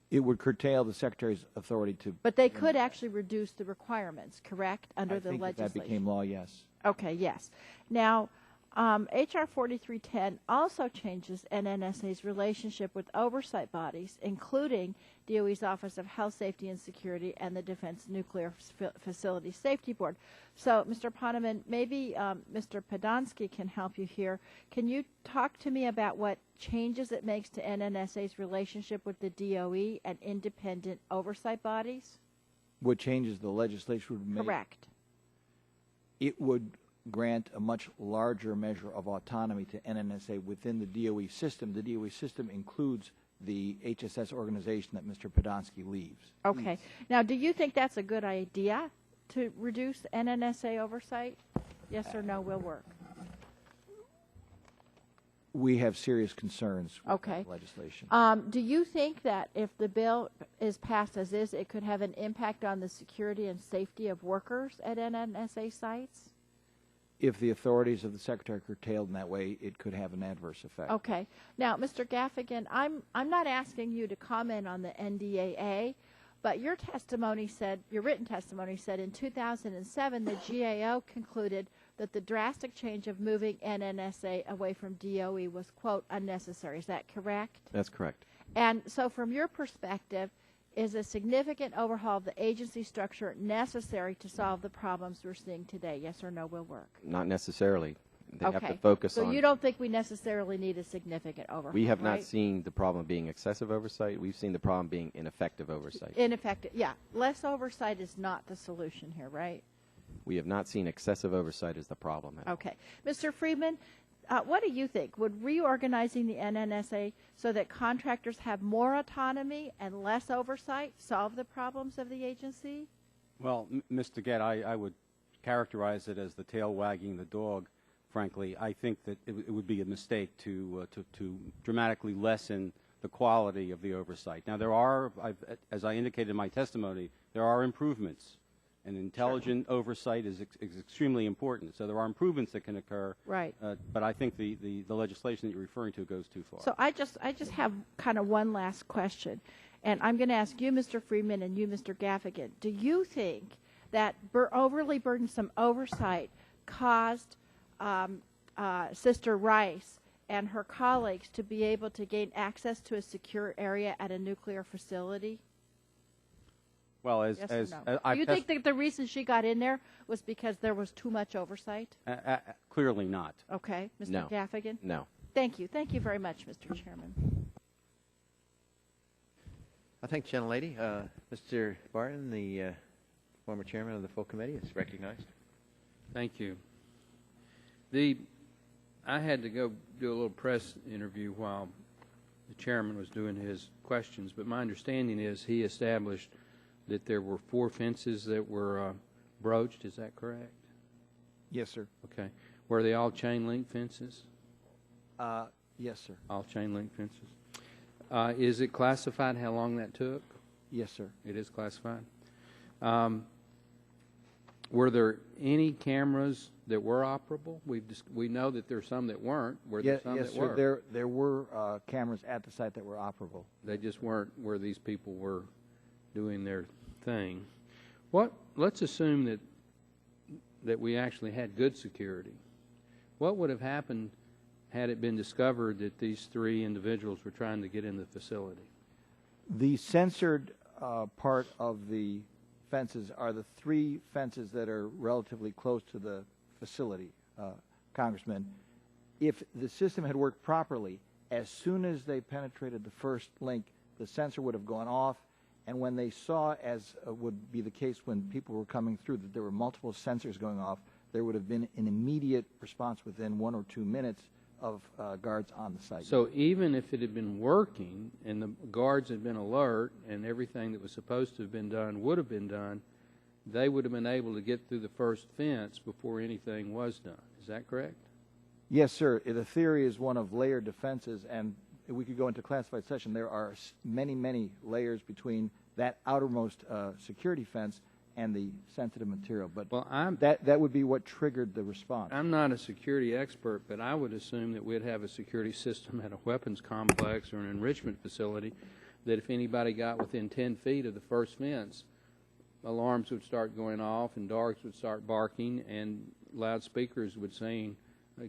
It would curtail the Secretary's authority to... But they could actually reduce the requirements, correct, under the I think legislation? if that became law, yes. Okay, yes. Now, H.R. 4310 also changes NNSA's relationship with oversight bodies, including DOE's Office of Health, Safety, and Security and the Defense Nuclear Facility Safety Board. So, Mr. Poneman, maybe Mr. Podonsky can help you here. Can you talk to me about what changes it makes to NNSA's relationship with the DOE and independent oversight bodies? What changes the legislation would make? Correct. It would grant a much larger measure of autonomy to NNSA within the DOE system. The DOE system includes the HSS organization that Mr. Podonsky leads. Okay. Now, do you think that's a good idea to reduce NNSA oversight? Yes or no will work. We have serious concerns with Okay. that legislation. Do you think that if the bill is passed as is, it could have an impact on the security and safety of workers at NNSA sites? If the authorities of the Secretary are curtailed in that way, it could have an adverse effect. Okay. Now, Mr. Gaffigan, I'm not asking you to comment on the NDAA, but your testimony said, your written testimony said in 2007 the GAO concluded that the drastic change of moving NNSA away from DOE was, quote, unnecessary. Is that correct? That's correct. And so from your perspective, is a significant overhaul of the agency structure necessary to solve the problems we're seeing today? Yes or no will work. Not necessarily. They Okay. have to focus on... So you don't think we necessarily need a significant overhaul, We have right? not seen the problem being excessive oversight. We've seen the problem being ineffective oversight. Ineffective, yeah. Less oversight is not the solution here, right? We have not seen excessive oversight as the problem. Okay. Mr. Friedman, what do you think? Would reorganizing the NNSA so that contractors have more autonomy and less oversight solve the problems of the agency? Well, Mr. Gett, I would characterize it as the tail wagging the dog, frankly. I think that it would be a mistake to dramatically lessen the quality of the oversight. Now, there are, as I indicated in my testimony, there are improvements. And intelligent oversight is extremely important. So there are improvements that can occur. Right. But I think the legislation that you're referring to goes too far. So I just have kind of one last question. And I'm going to ask you, Mr. Friedman, and you, Mr. Gaffigan. Do you think that overly burdensome oversight caused Sister Rice and her colleagues to be able to gain access to a secure area at a nuclear facility? Well, Yes or no? Do you think that the reason she got in there was because there was too much oversight? Clearly not. Okay. Mr. No. Gaffigan? No. Thank you. Thank you very much, Mr. Chairman. I thank the gentlelady. Mr. Barton, the former chairman of the full committee, is recognized. Thank you. I had to go do a little press interview while the chairman was doing his questions, but my understanding is he established that there were 4 fences that were broached. Is that correct? Yes, sir. Okay. Were they all chain link fences? Yes, sir. All chain link fences. Is it classified how long that took? Yes, sir. It is classified. Were there any cameras that were operable? We know that there are some that weren't. Were there some yes, that sir. were? There were cameras at the site that were operable. They just weren't where these people were doing their thing. Let's assume that we actually had good security. What would have happened had it been discovered that these 3 individuals were trying to get in the facility? The censored part of the fences are the 3 fences that are relatively close to the facility, Congressman. If the system had worked properly, as soon as they penetrated the first link, the sensor would have gone off. And when they saw, as would be the case when people were coming through, that there were multiple sensors going off, there would have been an immediate response within 1 or 2 minutes of guards on the site. So even if it had been working and the guards had been alert and everything that was supposed to have been done would have been done, they would have been able to get through the first fence before anything was done. Is that correct? Yes, sir. The theory is one of layered defenses, and we could go into classified session. There are many, many layers between that outermost security fence and the sensitive material. But well, that would be what triggered the response. I'm not a security expert, but I would assume that we'd have a security system at a weapons complex or an enrichment facility that if anybody got within 10 feet of the first fence, alarms would start going off and dogs would start barking and loudspeakers would sing,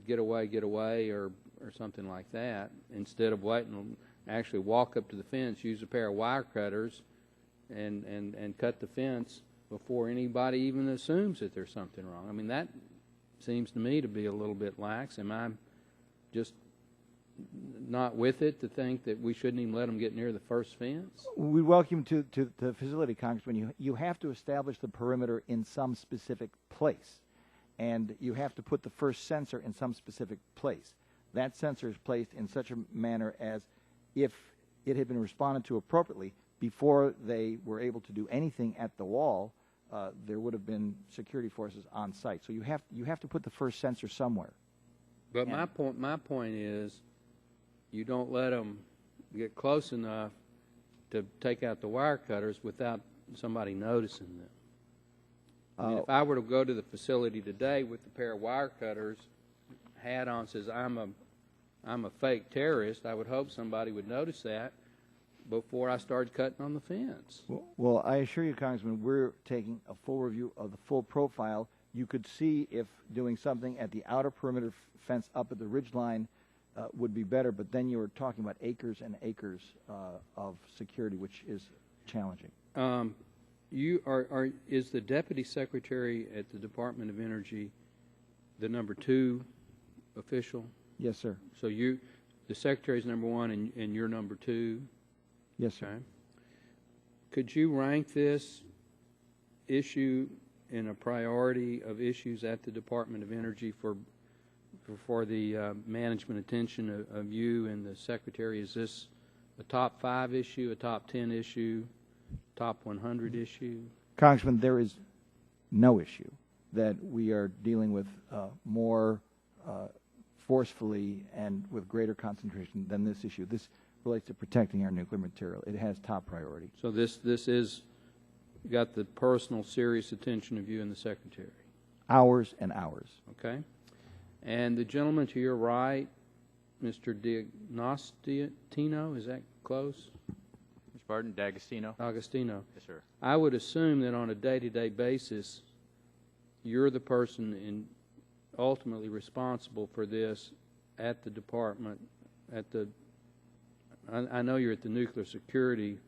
get away, or something like that, instead of waiting, actually walk up to the fence, use a pair of wire cutters, and cut the fence before anybody even assumes that there's something wrong. I mean, that seems to me to be a little bit lax. Am I just not with it to think that we shouldn't even let them get near the first fence? We welcome you to the facility, Congressman. You have to establish the perimeter in some specific place, and you have to put the first sensor in some specific place. That sensor is placed in such a manner as if it had been responded to appropriately before they were able to do anything at the wall, there would have been security forces on site. So you have to put the first sensor somewhere. But my point is, you don't let them get close enough to take out the wire cutters without somebody noticing them. I mean, if I were to go to the facility today with a pair of wire cutters, hat on, says I'm a fake terrorist, I would hope somebody would notice that before I started cutting on the fence. Well, I assure you, Congressman, we're taking a full review of the full profile. You could see if doing something at the outer perimeter fence up at the ridge line would be better, but then you were talking about acres and acres of security, which is challenging. Is the Deputy Secretary at the Department of Energy the number 2 official? Yes, sir. So the Secretary's number 1 and you're number 2? Yes, sir. Okay. Could you rank this issue in a priority of issues at the Department of Energy for the management attention of you and the Secretary? Is this a top 5 issue, a top 10 issue, top 100 issue? Congressman, there is no issue that we are dealing with more forcefully and with greater concentration than this issue. This relates to protecting our nuclear material. It has top priority. So this is got the personal, serious attention of you and the Secretary. Hours and hours. Okay. And the gentleman to your right, Mr. D'Agostino, is that close? Mr. Barton, D'Agostino. Agostino. Yes, sir. I would assume that on a day-to-day basis, you're the person ultimately responsible for this at the department, I know you're at the Nuclear Security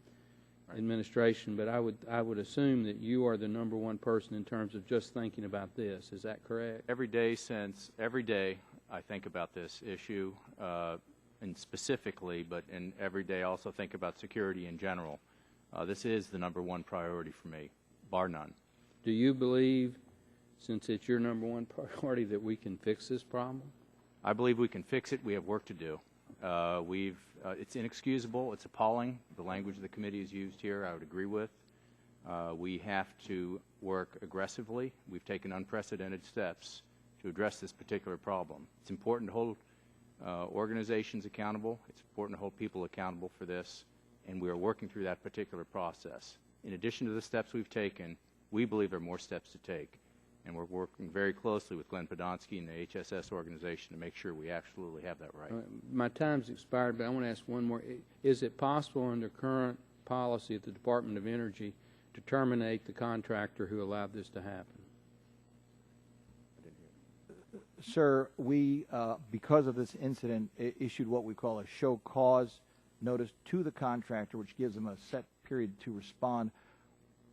Administration, but I would assume that you are the number 1 person in terms of just thinking about this. Is that correct? Every day I think about this issue, and specifically, but every day I also think about security in general. This is the number 1 priority for me, bar none. Do you believe, since it's your number 1 priority, that we can fix this problem? I believe we can fix it. We have work to do. It's inexcusable. It's appalling. The language the committee has used here, I would agree with. We have to work aggressively. We've taken unprecedented steps to address this particular problem. It's important to hold organizations accountable. It's important to hold people accountable for this, and we are working through that particular process. In addition to the steps we've taken, we believe there are more steps to take, and we're working very closely with Glenn Podonsky and the HSS organization to make sure we absolutely have that right. My time's expired, but I want to ask one more. Is it possible under current policy at the Department of Energy to terminate the contractor who allowed this to happen? Sir, we, because of this incident, issued what we call a show cause notice to the contractor, which gives them a set period to respond,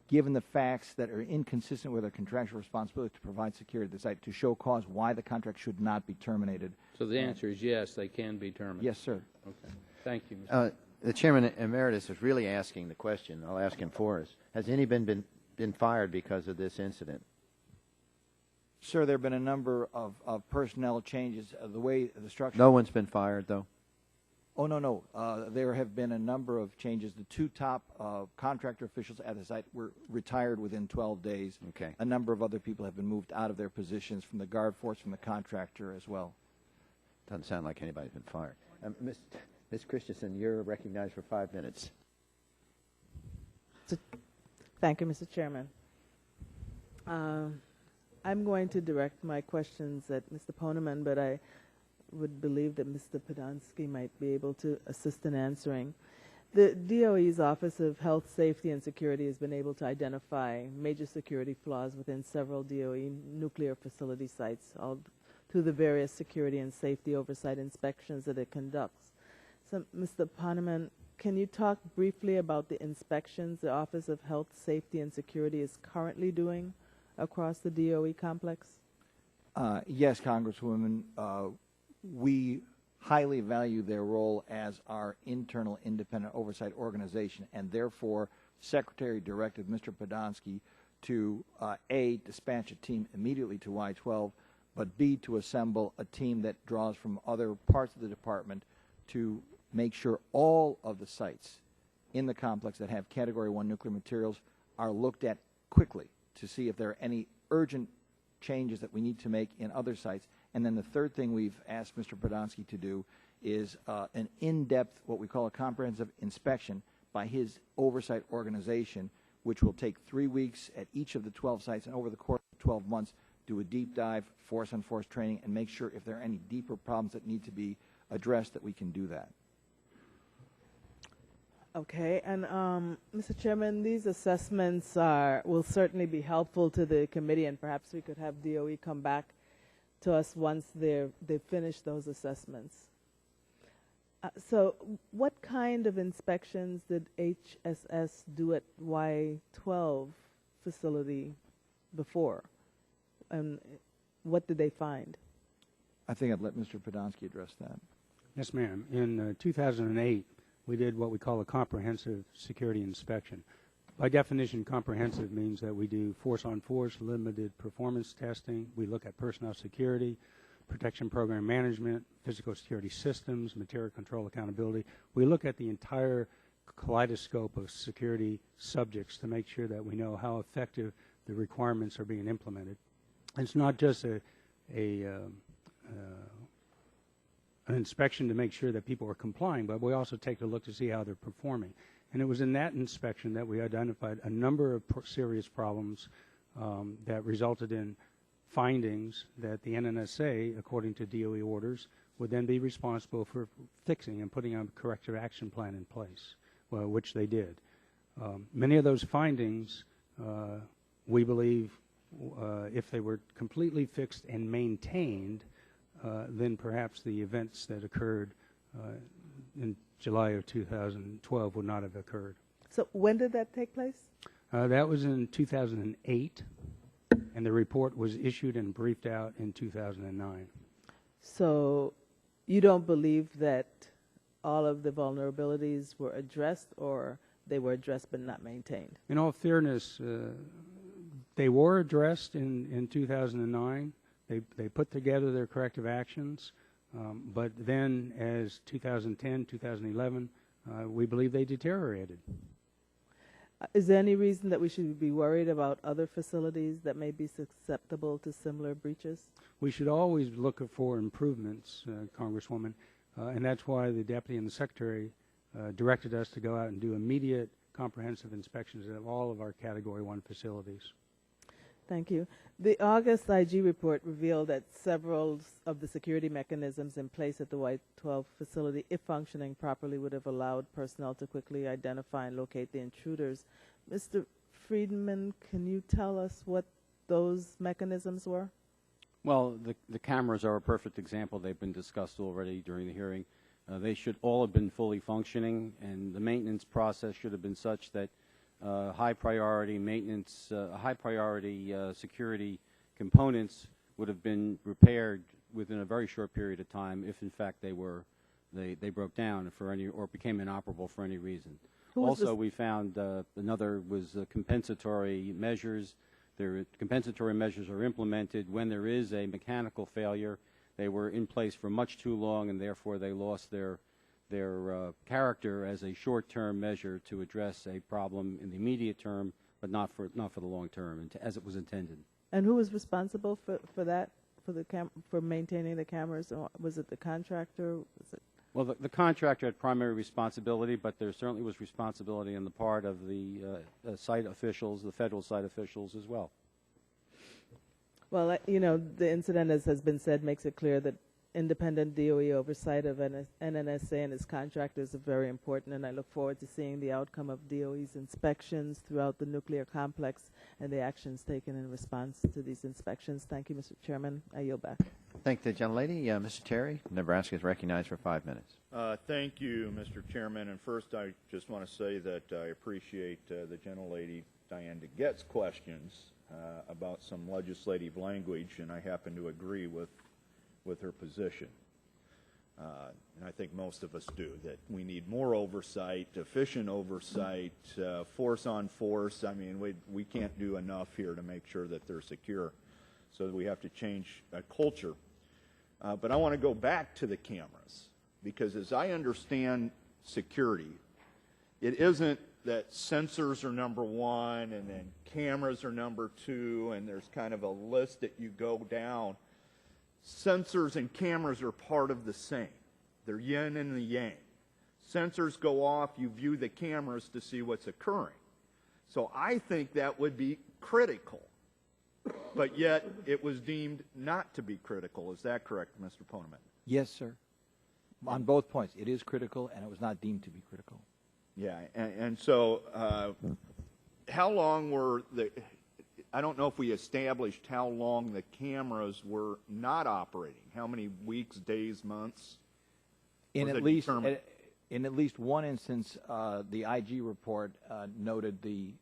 given the facts that are inconsistent with our contractual responsibility to provide security at the site, to show cause why the contract should not be terminated. So the answer is yes, they can be terminated. Yes, sir. Okay. Thank you, Mr. The Chairman Emeritus is really asking the question. I'll ask him for us. Has anybody been fired because of this incident? Sir, there have been a number of personnel changes. The way the structure... No one's been fired, though? Oh, no. There have been a number of changes. The two top contractor officials at the site were retired within 12 days. Okay. A number of other people have been moved out of their positions from the guard force, from the contractor as well. Doesn't sound like anybody's been fired. Ms. Christensen, you're recognized for 5 minutes. Thank you, Mr. Chairman. I'm going to direct my questions at Mr. Poneman, but I would believe that Mr. Podolsky might be able to assist in answering. The DOE's Office of Health, Safety, and Security has been able to identify major security flaws within several DOE nuclear facility sites, all through the various security and safety oversight inspections that it conducts. So, Mr. Poneman, can you talk briefly about the inspections the Office of Health, Safety, and Security is currently doing across the DOE complex? Yes, Congresswoman. We highly value their role as our internal independent oversight organization, and therefore Secretary directed Mr. Podolsky to A, dispatch a team immediately to Y-12, but B, to assemble a team that draws from other parts of the department to make sure all of the sites in the complex that have Category 1 nuclear materials are looked at quickly to see if there are any urgent changes that we need to make in other sites. And then the third thing we've asked Mr. Podolsky to do is an in-depth, what we call a comprehensive inspection by his oversight organization, which will take 3 weeks at each of the 12 sites, and over the course of 12 months, do a deep dive, force-on-force training, and make sure if there are any deeper problems that need to be addressed that we can do that. Okay, and Mr. Chairman, these assessments will certainly be helpful to the committee, and perhaps we could have DOE come back to us once they've finished those assessments. So what kind of inspections did HSS do at Y-12 facility before? And what did they find? I think I'd let Mr. Podolsky address that. Yes, ma'am. In 2008, we did what we call a comprehensive security inspection. By definition, comprehensive means that we do force-on-force, limited performance testing. We look at personnel security, protection program management, physical security systems, material control accountability. We look at the entire kaleidoscope of security subjects to make sure that we know how effective the requirements are being implemented. It's not just an inspection to make sure that people are complying, but we also take a look to see how they're performing. And it was in that inspection that we identified a number of serious problems that resulted in findings that the NNSA, according to DOE orders, would then be responsible for fixing and putting a corrective action plan in place, which they did. Many of those findings, we believe, if they were completely fixed and maintained, then perhaps the events that occurred in July of 2012 would not have occurred. So when did that take place? That was in 2008, and the report was issued and briefed out in 2009. So you don't believe that all of the vulnerabilities were addressed, or they were addressed but not maintained? In all fairness, they were addressed in 2009. They put together their corrective actions, but then as 2010, 2011, we believe they deteriorated. Is there any reason that we should be worried about other facilities that may be susceptible to similar breaches? We should always look for improvements, Congresswoman, and that's why the Deputy and the Secretary directed us to go out and do immediate comprehensive inspections of all of our Category 1 facilities. Thank you. The August IG report revealed that several of the security mechanisms in place at the Y-12 facility, if functioning properly, would have allowed personnel to quickly identify and locate the intruders. Mr. Friedman, can you tell us what those mechanisms were? Well, the cameras are a perfect example. They've been discussed already during the hearing. They should all have been fully functioning, and the maintenance process should have been such that high priority maintenance, high priority security components would have been repaired within a very short period of time if in fact they broke down for any or became inoperable for any reason. Also, we found another was compensatory measures. Compensatory measures are implemented when there is a mechanical failure. They were in place for much too long, and therefore they lost their their character as a short-term measure to address a problem in the immediate term, but not for the long term, as it was intended. And who was responsible for that, for maintaining the cameras? Was it the contractor? Was it? Well, the contractor had primary responsibility, but there certainly was responsibility on the part of the site officials, the federal site officials as well. Well, you know, the incident, as has been said, makes it clear that independent DOE oversight of NNSA and its contractors are very important, and I look forward to seeing the outcome of DOE's inspections throughout the nuclear complex and the actions taken in response to these inspections. Thank you, Mr. Chairman. I yield back. Thank the gentlelady. Mr. Terry, Nebraska is recognized for 5 minutes. Thank you, Mr. Chairman. And first, I just want to say that I appreciate the gentlelady Diane DeGette's questions about some legislative language, and I happen to agree with her position. And I think most of us do, that we need more oversight, efficient oversight, force on force. I mean, we can't do enough here to make sure that they're secure. So we have to change a culture. But I want to go back to the cameras, because as I understand security, it isn't that sensors are number one and then cameras are number two, and there's kind of a list that you go down. Sensors and cameras are part of the same. They're yin and the yang. Sensors go off, you view the cameras to see what's occurring. So I think that would be critical. But yet it was deemed not to be critical. Is that correct, Mr. Poneman? Yes, sir. On both points, it is critical, and it was not deemed to be critical. Yeah, and so how long were I don't know if we established how long the cameras were not operating. How many weeks, days, months? In at least one instance, the IG report noted the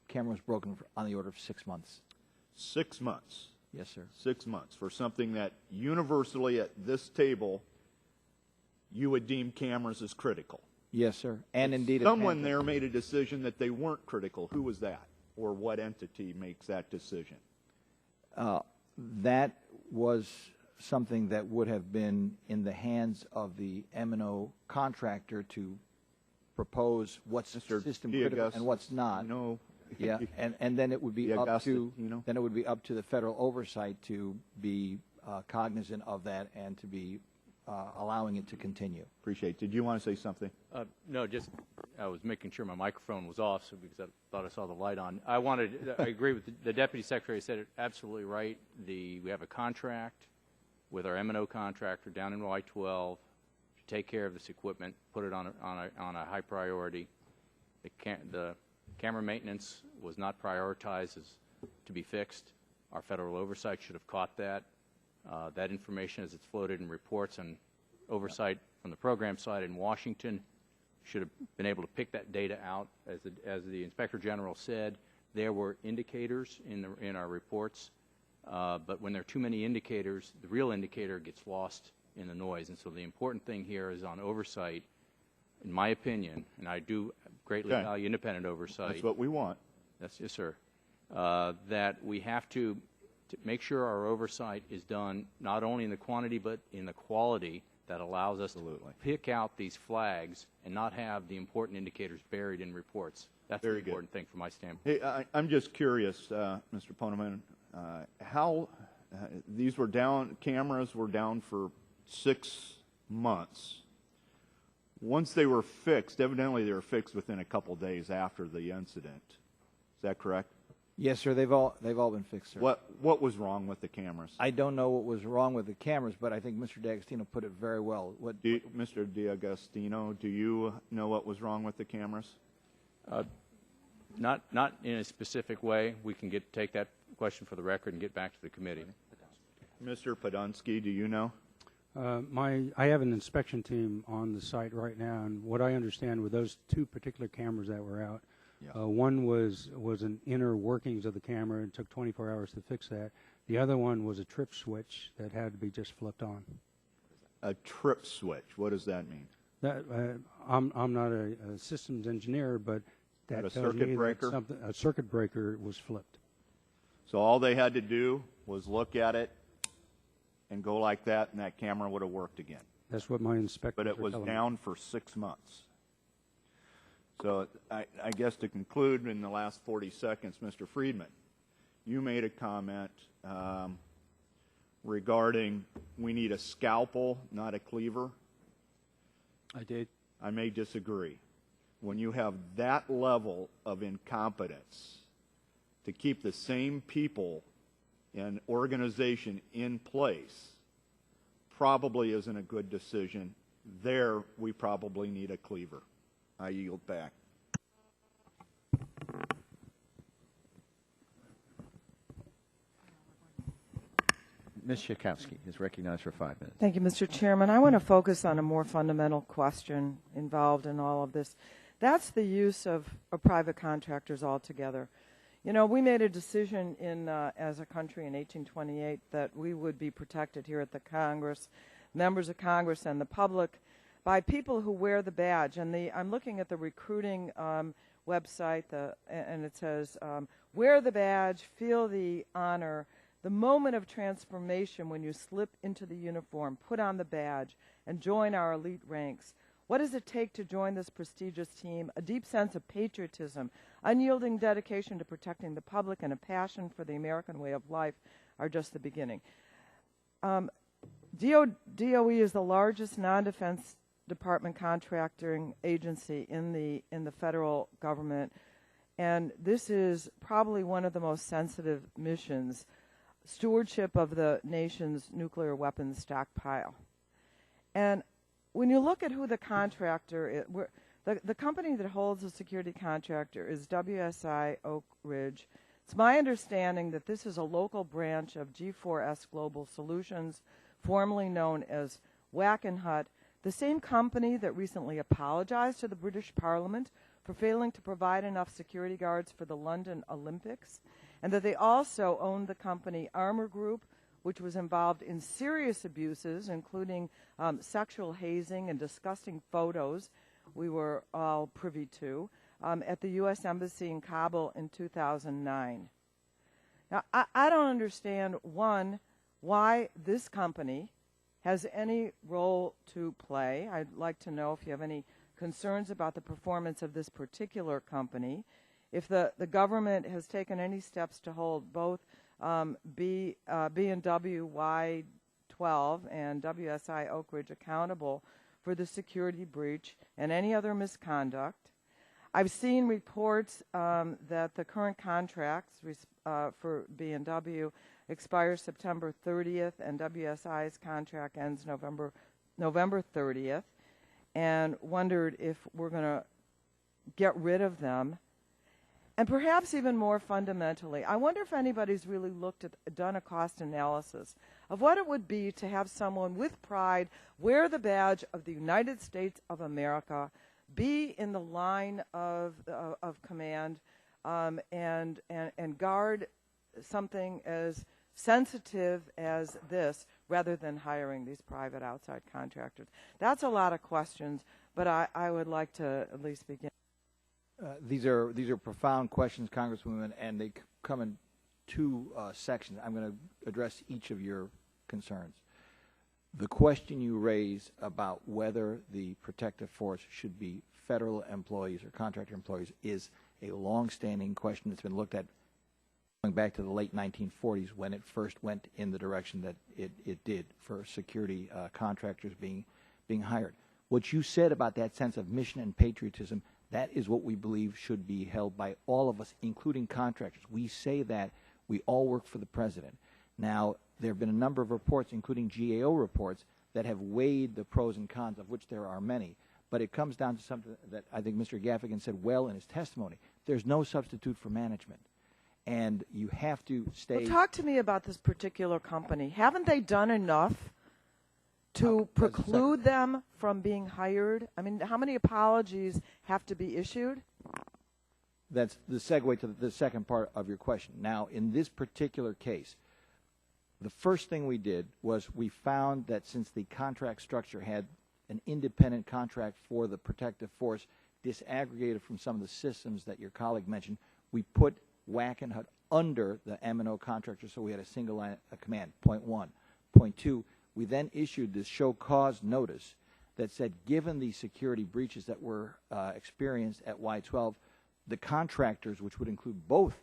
camera was broken on the order of 6 months. 6 months? Yes, sir. 6 months for something that universally at this table you would deem cameras as critical. Yes, sir. And indeed, someone there made a decision that they weren't critical. Who was that? Or what entity makes that decision? That was something that would have been in the hands of the M&O contractor to propose what's system critical and what's not. Yeah, and then it would be up to the federal oversight to be cognizant of that and to be allowing it to continue. Appreciate it. Did you want to say something? No, just I was making sure my microphone was off, so because I thought I saw the light on. I agree with the Deputy Secretary said it absolutely right. We have a contract with our M&O contractor down in Y-12 to take care of this equipment, put it on a high priority. The camera maintenance was not prioritized as to be fixed. Our federal oversight should have caught that. That information, as it's floated in reports and oversight from the program side in Washington, should have been able to pick that data out. As the Inspector General said, there were indicators in our reports, but when there are too many indicators, the real indicator gets lost in the noise. And so the important thing here is on oversight, in my opinion, and I do greatly value independent oversight. That's what we want. Yes, sir. That we have to make sure our oversight is done not only in the quantity but in the quality that allows us to pick out these flags and not have the important indicators buried in reports. That's the important thing from my standpoint. Hey, I'm just curious, Mr. Poneman, how these were down, cameras were down for 6 months. Once they were fixed, evidently they were fixed within a couple days after the incident. Is that correct? Yes, sir. They've all been fixed, sir. What was wrong with the cameras? I don't know what was wrong with the cameras, but I think Mr. D'Agostino put it very well. Mr. D'Agostino, do you know what was wrong with the cameras? Not in a specific way. We can take that question for the record and get back to the committee. Mr. Podolsky, do you know? I have an inspection team on the site right now, and what I understand with those two particular cameras that were out, one was an inner workings of the camera and took 24 hours to fix that. The other one was a trip switch that had to be just flipped on. A trip switch. What does that mean? I'm not a systems engineer, but that a tells circuit me breaker? that a circuit breaker was flipped. So all they had to do was look at it, and go like that, and that camera would have worked again. That's what my inspector. But it was down for 6 months. So I guess to conclude in the last 40 seconds, Mr. Friedman, you made a comment regarding we need a scalpel, not a cleaver. I did. I may disagree. When you have that level of incompetence to keep the same people and organization in place, probably isn't a good decision. There, we probably need a cleaver. I yield back. Ms. Schakowsky is recognized for 5 minutes. Thank you, Mr. Chairman. I want to focus on a more fundamental question involved in all of this. That's the use of private contractors altogether. You know, we made a decision as a country in 1828 that we would be protected here at the Congress, members of Congress and the public, by people who wear the badge. And I'm looking at the recruiting website, and it says, wear the badge, feel the honor, the moment of transformation when you slip into the uniform, put on the badge, and join our elite ranks. What does it take to join this prestigious team? A deep sense of patriotism, unyielding dedication to protecting the public, and a passion for the American way of life are just the beginning. DOE is the largest non-defense department contracting agency in the federal government, and this is probably one of the most sensitive missions, stewardship of the nation's nuclear weapons stockpile. And when you look at who the contractor is, the company that holds the security contractor is WSI Oak Ridge. It's my understanding that this is a local branch of G4S Global Solutions, formerly known as Wackenhut, the same company that recently apologized to the British Parliament for failing to provide enough security guards for the London Olympics, and that they also owned the company Armor Group, which was involved in serious abuses, including sexual hazing and disgusting photos we were all privy to at the U.S. Embassy in Kabul in 2009. Now, I don't understand, one, why this company has any role to play. I'd like to know if you have any concerns about the performance of this particular company, if the government has taken any steps to hold both B&W Y-12 and WSI Oak Ridge accountable for the security breach and any other misconduct. I've seen reports that the current contracts for B&W expires September 30th, and WSI's contract ends November 30th, and wondered if we're going to get rid of them. And perhaps even more fundamentally, I wonder if anybody's really done a cost analysis of what it would be to have someone with pride wear the badge of the United States of America, be in the line of command, and guard something as sensitive as this, rather than hiring these private outside contractors. That's a lot of questions, but I would like to at least begin. These are profound questions, Congresswoman, and they come in two sections. I'm going to address each of your concerns. The question you raise about whether the protective force should be federal employees or contractor employees is a long-standing question that's been looked at going back to the late 1940s when it first went in the direction that it did for security contractors being hired. What you said about that sense of mission and patriotism, that is what we believe should be held by all of us, including contractors. We say that we all work for the president. Now, there have been a number of reports, including GAO reports, that have weighed the pros and cons, of which there are many. But it comes down to something that I think Mr. Gaffigan said well in his testimony. There's no substitute for management. And you have to stay... Well, talk to me about this particular company. Haven't they done enough to preclude them from being hired? I mean, how many apologies have to be issued? That's the segue to the second part of your question. Now, in this particular case, the first thing we did was we found that since the contract structure had an independent contract for the protective force disaggregated from some of the systems that your colleague mentioned, we put Wackenhut under the M&O contractor so we had a single line of command, point one. 8.2, we then issued this show cause notice that said, given the security breaches that were experienced at Y12, the contractors, which would include both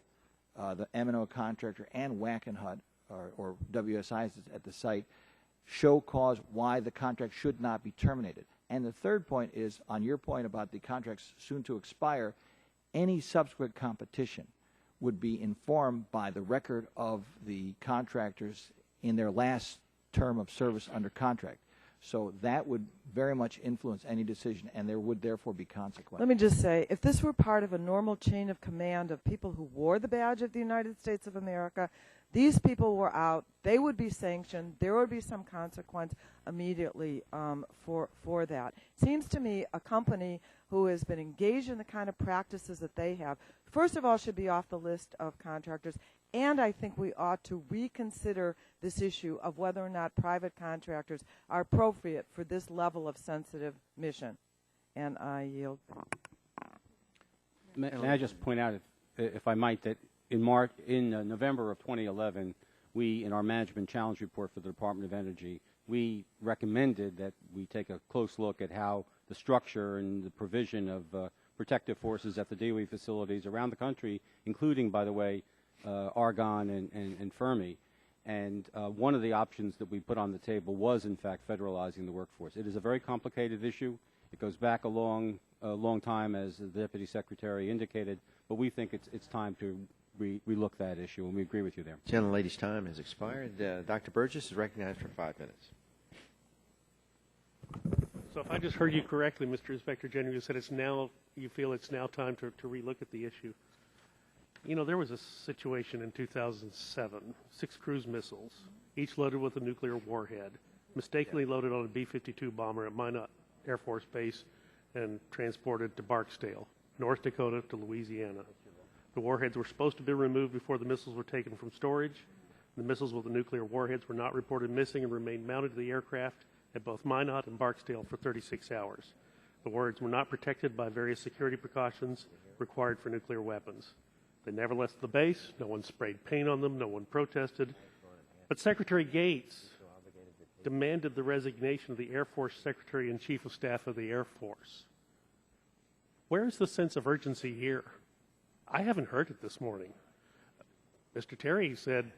the M&O contractor and Wackenhut, or WSIs at the site, show cause why the contract should not be terminated. And the third point is, on your point about the contracts soon to expire, any subsequent competition would be informed by the record of the contractors in their last term of service under contract. So that would very much influence any decision, and there would therefore be consequences. Let me just say, if this were part of a normal chain of command of people who wore the badge of the United States of America, these people were out, they would be sanctioned, there would be some consequence immediately for that. Seems to me a company who has been engaged in the kind of practices that they have, first of all, should be off the list of contractors, and I think we ought to reconsider this issue of whether or not private contractors are appropriate for this level of sensitive mission. And I yield. May I just point out, if I might, that in November of 2011, we, in our management challenge report for the Department of Energy, we recommended that we take a close look at how the structure and the provision of protective forces at the DOE facilities around the country, including, by the way, Argonne and Fermi. And one of the options that we put on the table was, in fact, federalizing the workforce. It is a very complicated issue. It goes back a long time, as the Deputy Secretary indicated, but we think it's time to relook that issue, and we agree with you there. Gentlelady's time has expired. Dr. Burgess is recognized for 5 minutes. So if I just heard you correctly, Mr. Inspector General, you said you feel it's now time to relook at the issue. You know, there was a situation in 2007, 6 cruise missiles, each loaded with a nuclear warhead, mistakenly loaded on a B-52 bomber at Minot Air Force Base and transported to Barksdale, North Dakota to Louisiana. The warheads were supposed to be removed before the missiles were taken from storage. The missiles with the nuclear warheads were not reported missing and remained mounted to the aircraft at both Minot and Barksdale for 36 hours. The warheads were not protected by various security precautions required for nuclear weapons. They never left the base. No one sprayed paint on them. No one protested. But Secretary Gates demanded the resignation of the Air Force Secretary and Chief of Staff of the Air Force. Where's the sense of urgency here? I haven't heard it this morning. Mr. Terry said,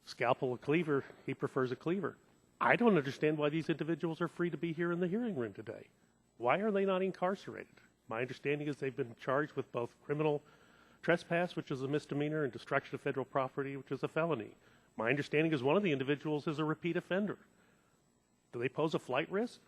scalpel a cleaver, he prefers a cleaver. I don't understand why these individuals are free to be here in the hearing room today. Why are they not incarcerated? My understanding is they've been charged with both criminal trespass, which is a misdemeanor, and destruction of federal property, which is a felony. My understanding is one of the individuals is a repeat offender. Do they pose a flight risk?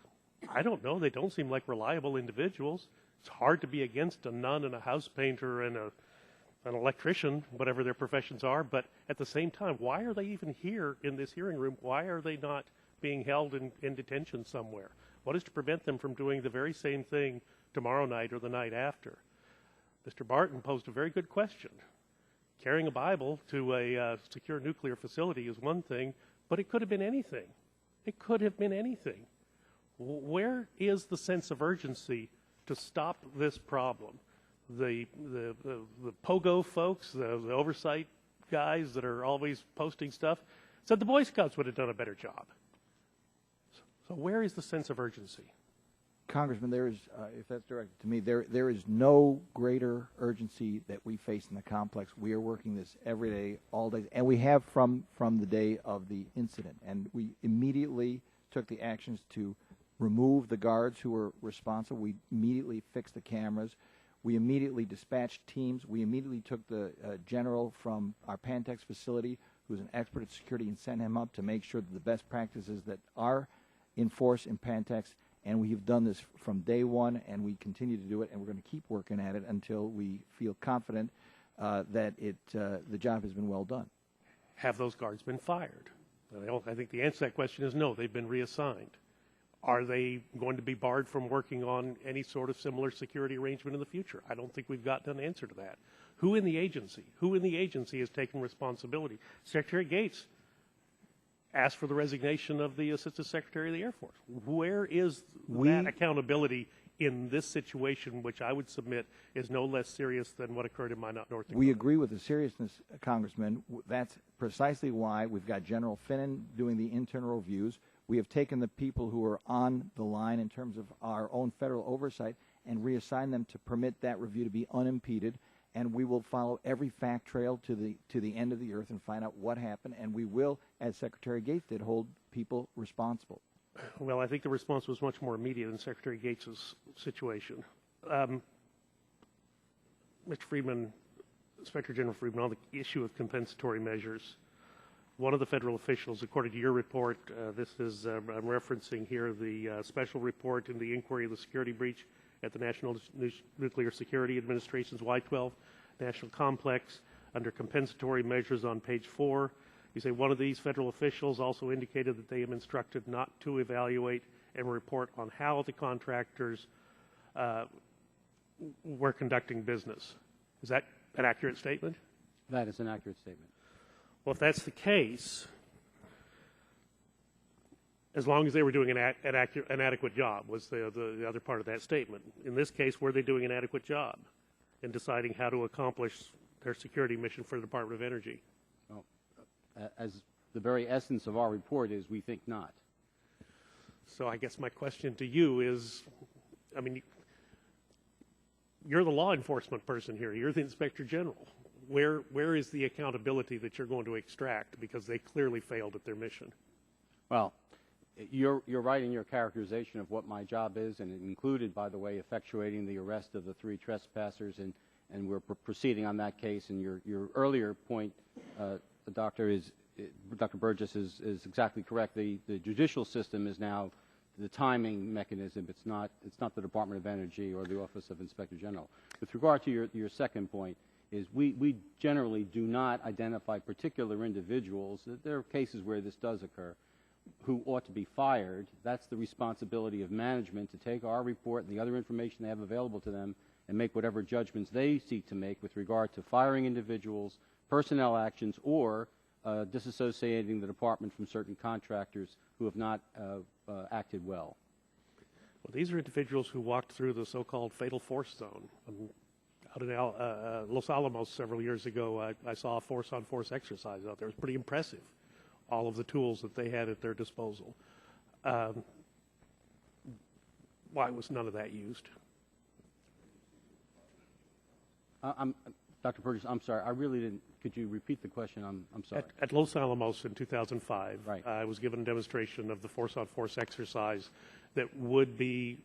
I don't know. They don't seem like reliable individuals. It's hard to be against a nun and a house painter and an electrician, whatever their professions are, but at the same time, why are they even here in this hearing room? Why are they not being held in detention somewhere? What is to prevent them from doing the very same thing tomorrow night or the night after? Mr. Barton posed a very good question. Carrying a Bible to a secure nuclear facility is one thing, but it could have been anything. It could have been anything. Where is the sense of urgency to stop this problem? The POGO folks, the oversight guys that are always posting stuff, said the Boy Scouts would have done a better job. So where is the sense of urgency? Congressman, there is, if that's directed to me, there is no greater urgency that we face in the complex. We are working this every day, all day, and we have from the day of the incident. And we immediately took the actions to remove the guards who were responsible. We immediately fixed the cameras. We immediately dispatched teams. We immediately took the general from our Pantex facility, who's an expert at security, and sent him up to make sure that the best practices that are in force in Pantex. And we have done this from day one, and we continue to do it, and we're going to keep working at it until we feel confident that the job has been well done. Have those guards been fired? I think the answer to that question is no, they've been reassigned. Are they going to be barred from working on any sort of similar security arrangement in the future? I don't think we've gotten an answer to that. Who in the agency has taken responsibility? Secretary Gates asked for the resignation of the Assistant Secretary of the Air Force. Where is that accountability in this situation, which I would submit is no less serious than what occurred in Minot, North Dakota? We agree with the seriousness, Congressman. That's precisely why we've got General Finnan doing the internal reviews. We have taken the people who are on the line in terms of our own federal oversight and reassigned them to permit that review to be unimpeded. And we will follow every fact trail to the end of the earth and find out what happened. And we will, as Secretary Gates did, hold people responsible. Well, I think the response was much more immediate in Secretary Gates' situation. Mr. Friedman, Inspector General Friedman, on the issue of compensatory measures, one of the federal officials, according to your report, this is, I'm referencing here the special report in the inquiry of the security breach at the National Nuclear Security Administration's Y-12 National Complex under compensatory measures on page 4. You say one of these federal officials also indicated that they am instructed not to evaluate and report on how the contractors were conducting business. Is that an accurate statement? That is an accurate statement. Well, if that's the case, as long as they were doing an adequate job was the other part of that statement. In this case, were they doing an adequate job in deciding how to accomplish their security mission for the Department of Energy? Well, as the very essence of our report is, we think not. So I guess my question to you is, I mean, you're the law enforcement person here. You're the Inspector General. Where is the accountability that you're going to extract because they clearly failed at their mission? Well, you're right in your characterization of what my job is, and it included, by the way, effectuating the arrest of the 3 trespassers, and we're proceeding on that case. And your earlier point, Dr. Burgess is exactly correct. The judicial system is now the timing mechanism. It's not the Department of Energy or the Office of Inspector General. With regard to your second point, is we generally do not identify particular individuals. There are cases where this does occur, who ought to be fired. That's the responsibility of management to take our report and the other information they have available to them and make whatever judgments they seek to make with regard to firing individuals, personnel actions, or disassociating the department from certain contractors who have not acted well. Well, these are individuals who walked through the so-called fatal force zone. Out in Los Alamos several years ago, I saw a force-on-force exercise out there. It was pretty impressive, all of the tools that they had at their disposal. Why was none of that used? Dr. Burgess, I'm sorry. I really didn't. Could you repeat the question? I'm sorry. At Los Alamos in 2005, right. I was given a demonstration of the force-on-force exercise that would be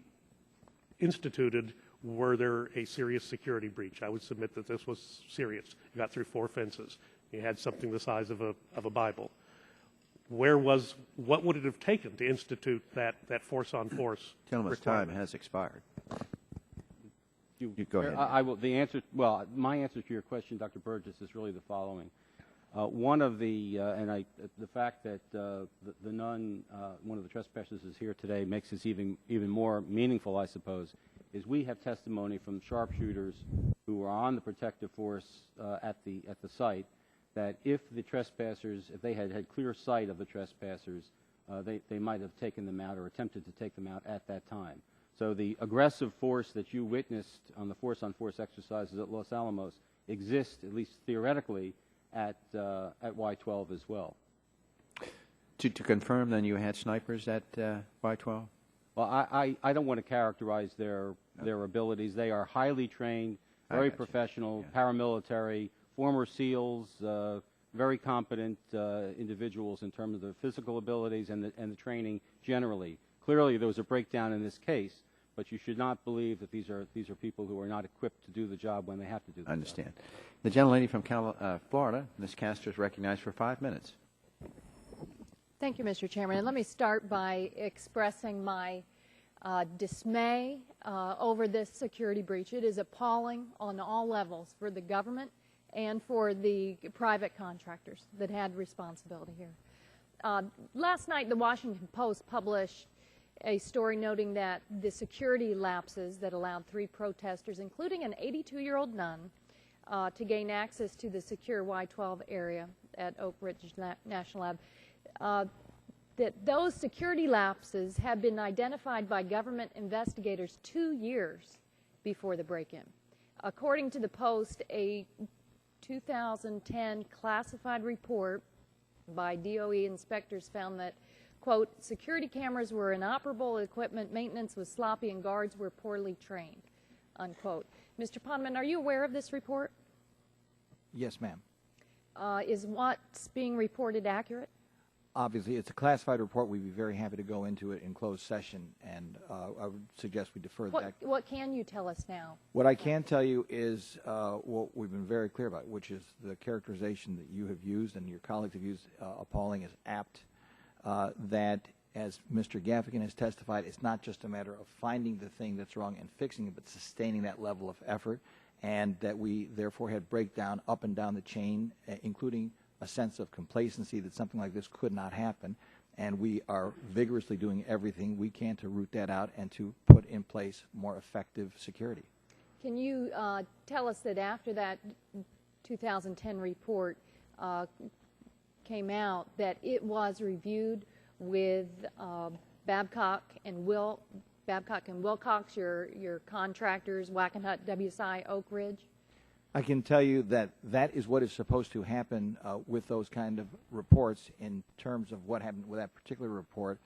instituted were there a serious security breach. I would submit that this was serious. You got through 4 fences. You had something the size of a Bible. What would it have taken to institute that force-on-force? Gentleman's time has expired. You go ahead. I will. My answer to your question, Dr. Burgess, is really the following. One of the the fact that one of the trespassers is here today makes this even more meaningful, I suppose, is we have testimony from sharpshooters who are on the protective force at the site that if the trespassers, if they had clear sight of the trespassers, they might have taken them out or attempted to take them out at that time. So the aggressive force that you witnessed on the force-on-force exercises at Los Alamos exists, at least theoretically, at Y-12 as well. To confirm, then, you had snipers at Y-12? Well, I don't want to characterize their abilities. They are highly trained, very professional, paramilitary, former SEALs, very competent individuals in terms of their physical abilities and the training generally. Clearly, there was a breakdown in this case, but you should not believe that these are people who are not equipped to do the job when they have to do the job. I understand. The gentlelady from Florida, Ms. Castor, is recognized for 5 minutes. Thank you, Mr. Chairman. And let me start by expressing my dismay over this security breach. It is appalling on all levels for the government and for the private contractors that had responsibility here. Last night, the Washington Post published a story noting that the security lapses that allowed 3 protesters, including an 82-year-old nun, to gain access to the secure Y-12 area at Oak Ridge National Lab. that those security lapses have been identified by government investigators 2 years before the break-in. According to the Post, a 2010 classified report by DOE inspectors found that, quote, security cameras were inoperable, equipment maintenance was sloppy, and guards were poorly trained, unquote. Mr. Poneman, are you aware of this report? Yes, ma'am. Is what's being reported accurate? Obviously, it's a classified report. We'd be very happy to go into it in closed session, and I would suggest we defer that. What can you tell us now? What I can tell you is what we've been very clear about, which is the characterization that you have used and your colleagues have used, appalling, is apt. That, as Mr. Gaffigan has testified, it's not just a matter of finding the thing that's wrong and fixing it, but sustaining that level of effort, and that we therefore had breakdown up and down the chain, including a sense of complacency that something like this could not happen, and we are vigorously doing everything we can to root that out and to put in place more effective security. Can you tell us that after that 2010 report came out, that it was reviewed with Babcock and Wilcox, your contractors, Wackenhut, WSI, Oak Ridge? I can tell you that that is what is supposed to happen with those kind of reports. In terms of what happened with that particular report,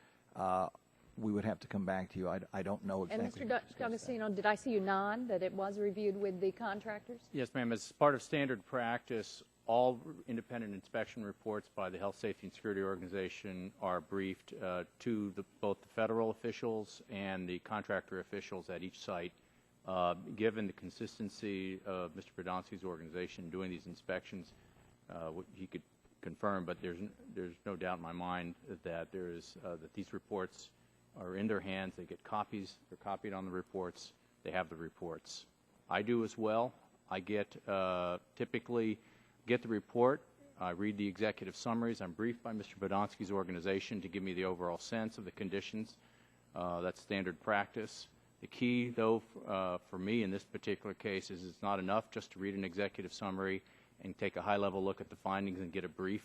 we would have to come back to you. I don't know exactly. And Mr. D'Agostino, did I see you nod that it was reviewed with the contractors? Yes, ma'am. As part of standard practice, all independent inspection reports by the Health, Safety, and Security Organization are briefed to both the federal officials and the contractor officials at each site. Given the consistency of Mr. Podolsky's organization doing these inspections, he could confirm, but there's no doubt in my mind that that these reports are in their hands. They get copies. They're copied on the reports. They have the reports. I do as well. I typically get the report. I read the executive summaries. I'm briefed by Mr. Podolsky's organization to give me the overall sense of the conditions. That's standard practice. The key, though, for me in this particular case is it's not enough just to read an executive summary and take a high-level look at the findings and get a brief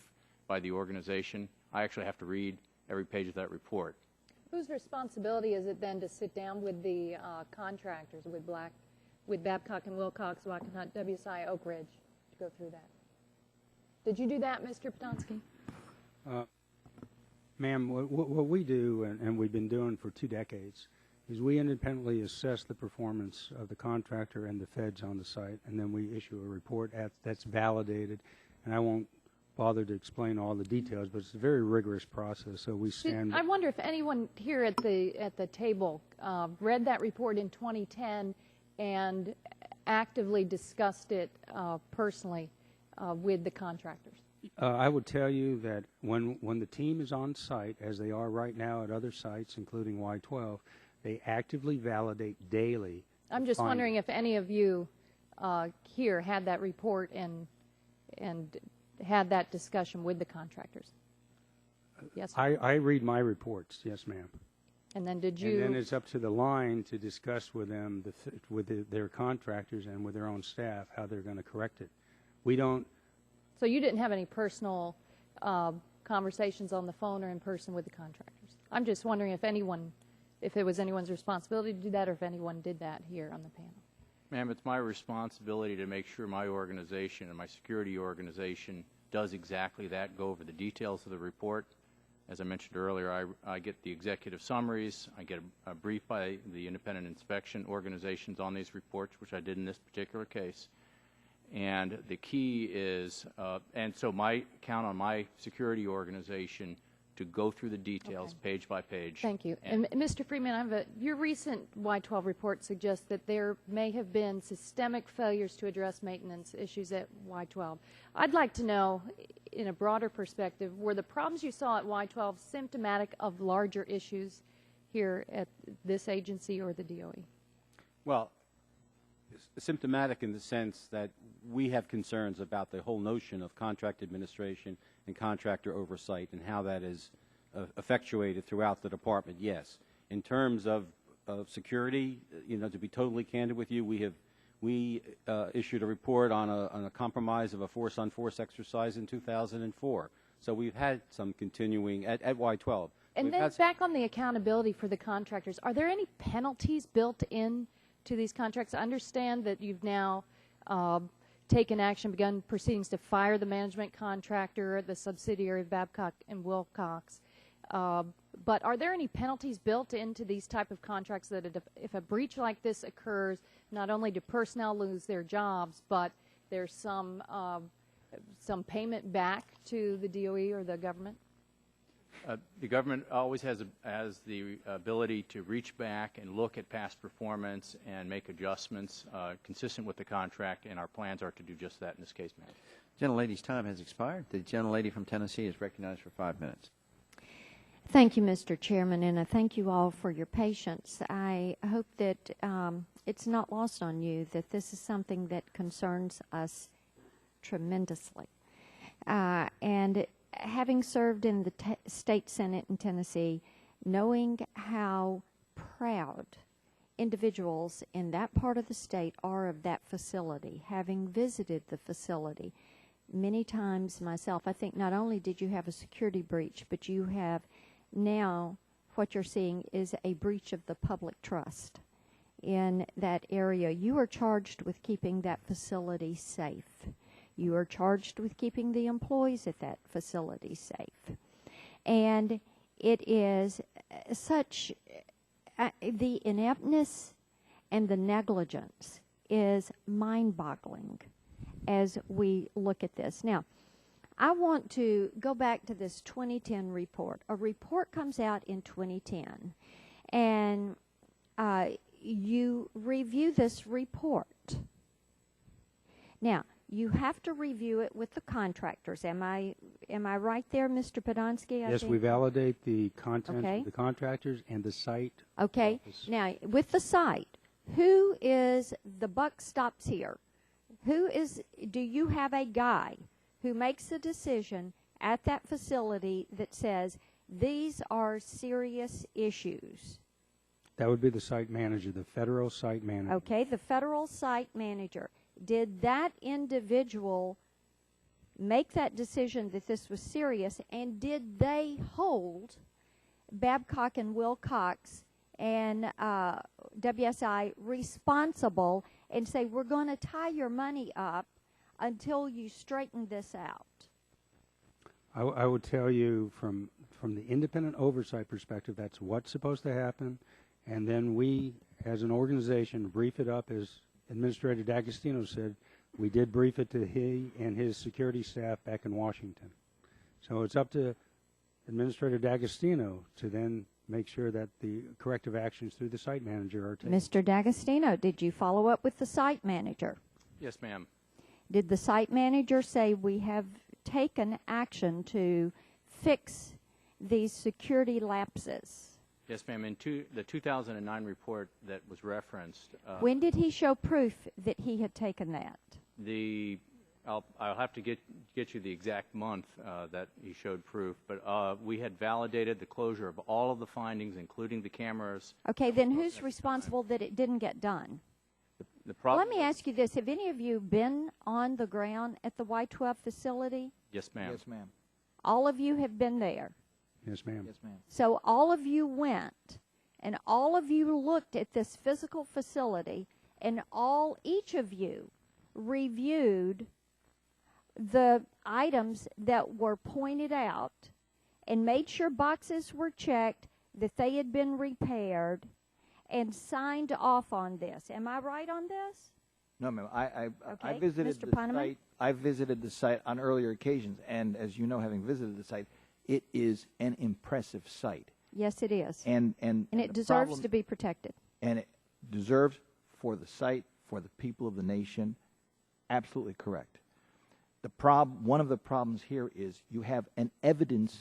by the organization. I actually have to read every page of that report. Whose responsibility is it then to sit down with the contractors, with Babcock and Wilcox, Wackenhut, WSI, Oak Ridge, to go through that? Did you do that, Mr. Podolsky? Ma'am, what we do, and we've been doing for 2 decades, is we independently assess the performance of the contractor and the feds on the site, and then we issue a report that's validated. And I won't bother to explain all the details, but it's a very rigorous process. So we stand. I wonder if anyone here at the table read that report in 2010 and actively discussed it personally with the contractors. I would tell you that when the team is on site, as they are right now at other sites, including Y12, they actively validate daily. I'm just wondering if any of you here had that report and had that discussion with the contractors. Yes. I read my reports. Yes, ma'am. And then did you? And then it's up to the line to discuss with them, their contractors and with their own staff, how they're going to correct it. We don't. So you didn't have any personal conversations on the phone or in person with the contractors. I'm just wondering if it was anyone's responsibility to do that, or if anyone did that here on the panel. Ma'am, it's my responsibility to make sure my organization and my security organization does exactly that, go over the details of the report. As I mentioned earlier, I get the executive summaries. I get a brief by the independent inspection organizations on these reports, which I did in this particular case. And the key is, and so count on my security organization to go through the details page by page. Thank you. And Mr. Freeman, your recent Y12 report suggests that there may have been systemic failures to address maintenance issues at Y12. I'd like to know, in a broader perspective, were the problems you saw at Y12 symptomatic of larger issues here at this agency or the DOE? Well, symptomatic in the sense that we have concerns about the whole notion of contract administration and contractor oversight and how that is effectuated throughout the department. Yes. In terms of security, to be totally candid with you, we issued a report on a compromise of a force-on-force exercise in 2004. So we've had some continuing at Y12. And then back on the accountability for the contractors, are there any penalties built in to these contracts? I understand that you've now taken action, begun proceedings to fire the management contractor, the subsidiary of Babcock and Wilcox. But are there any penalties built into these type of contracts that if a breach like this occurs, not only do personnel lose their jobs, but there's some payment back to the DOE or the government? The government always has the ability to reach back and look at past performance and make adjustments consistent with the contract, and our plans are to do just that in this case, ma'am. Gentlelady's time has expired. The gentlelady from Tennessee is recognized for 5 minutes. Thank you, Mr. Chairman, and I thank you all for your patience. I hope that it's not lost on you that this is something that concerns us tremendously. And having served in the state Senate in Tennessee, knowing how proud individuals in that part of the state are of that facility, having visited the facility many times myself, I think not only did you have a security breach, but you have now what you're seeing is a breach of the public trust in that area. You are charged with keeping that facility safe. You are charged with keeping the employees at that facility safe. And it is such, the ineptness and the negligence is mind-boggling as we look at this. Now, I want to go back to this 2010 report. A report comes out in 2010, and you review this report. Now, you have to review it with the contractors. Am I right there, Mr. Podolsky? Yes, we validate the contents of the contractors and the site. Okay. Office. Now, with the site, who is the buck stops here? Do you have a guy who makes a decision at that facility that says these are serious issues? That would be the site manager, the federal site manager. Okay, the federal site manager. Did that individual make that decision that this was serious, and did they hold Babcock and Wilcox and WSI responsible and say, we're going to tie your money up until you straighten this out? I would tell you from the independent oversight perspective, that's what's supposed to happen, and then we, as an organization, brief it up. As Administrator D'Agostino said, we did brief it to he and his security staff back in Washington. So it's up to Administrator D'Agostino to then make sure that the corrective actions through the site manager are taken. Mr. D'Agostino, did you follow up with the site manager? Yes, ma'am. Did the site manager say we have taken action to fix these security lapses? Yes, ma'am. In the 2009 report that was referenced. When did he show proof that he had taken that? I'll have to get you the exact month that he showed proof, but we had validated the closure of all of the findings, including the cameras. Okay, then who's responsible that it didn't get done? Let me ask you this. Have any of you been on the ground at the Y-12 facility? Yes, ma'am. Yes, ma'am. All of you have been there? Yes, ma'am. Yes, ma'am. So all of you went, and all of you looked at this physical facility, and each of you reviewed the items that were pointed out and made sure boxes were checked, that they had been repaired, and signed off on this. Am I right on this? No, ma'am. I Okay. visited Mr. the Poneman? site. I visited the site on earlier occasions, and as you know, having visited the site, it is an impressive site. Yes, it is. And it deserves to be protected. And it deserves for the site, for the people of the nation. Absolutely correct. One of the problems here is you have an evidence,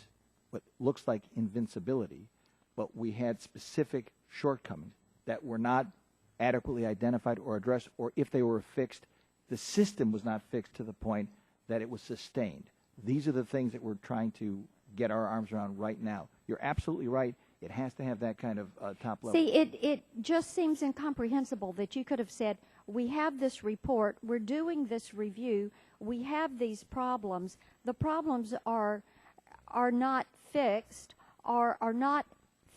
what looks like invincibility, but we had specific shortcomings that were not adequately identified or addressed, or if they were fixed, the system was not fixed to the point that it was sustained. These are the things that we're trying to get our arms around right now. You're absolutely right. It has to have that kind of top level. See, it just seems incomprehensible that you could have said, we have this report, we're doing this review, we have these problems. The problems are not fixed, are not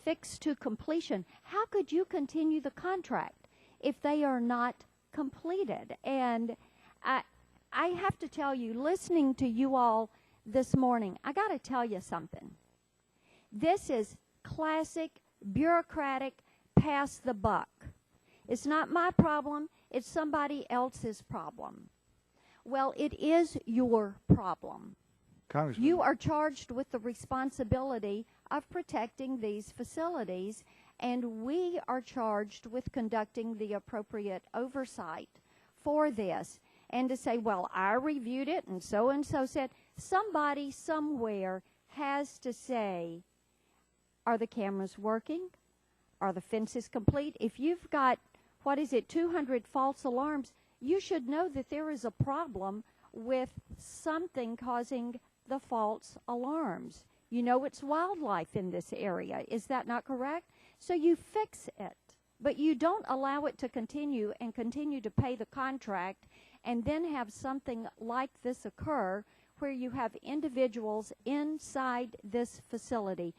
fixed to completion, how could you continue the contract if they are not completed? And I have to tell you, listening to you all this morning, I got to tell you something. This is classic bureaucratic pass the buck. It's not my problem, it's somebody else's problem. Well, it is your problem. Congressman, You are charged with the responsibility of protecting these facilities, and we are charged with conducting the appropriate oversight for this. And to say, well, I reviewed it and so said, somebody somewhere has to say, are the cameras working? Are the fences complete? If you've got, 200 false alarms, you should know that there is a problem with something causing the false alarms. You know it's wildlife in this area. Is that not correct? So you fix it, but you don't allow it to continue and continue to pay the contract and then have something like this occur where you have individuals inside this facility.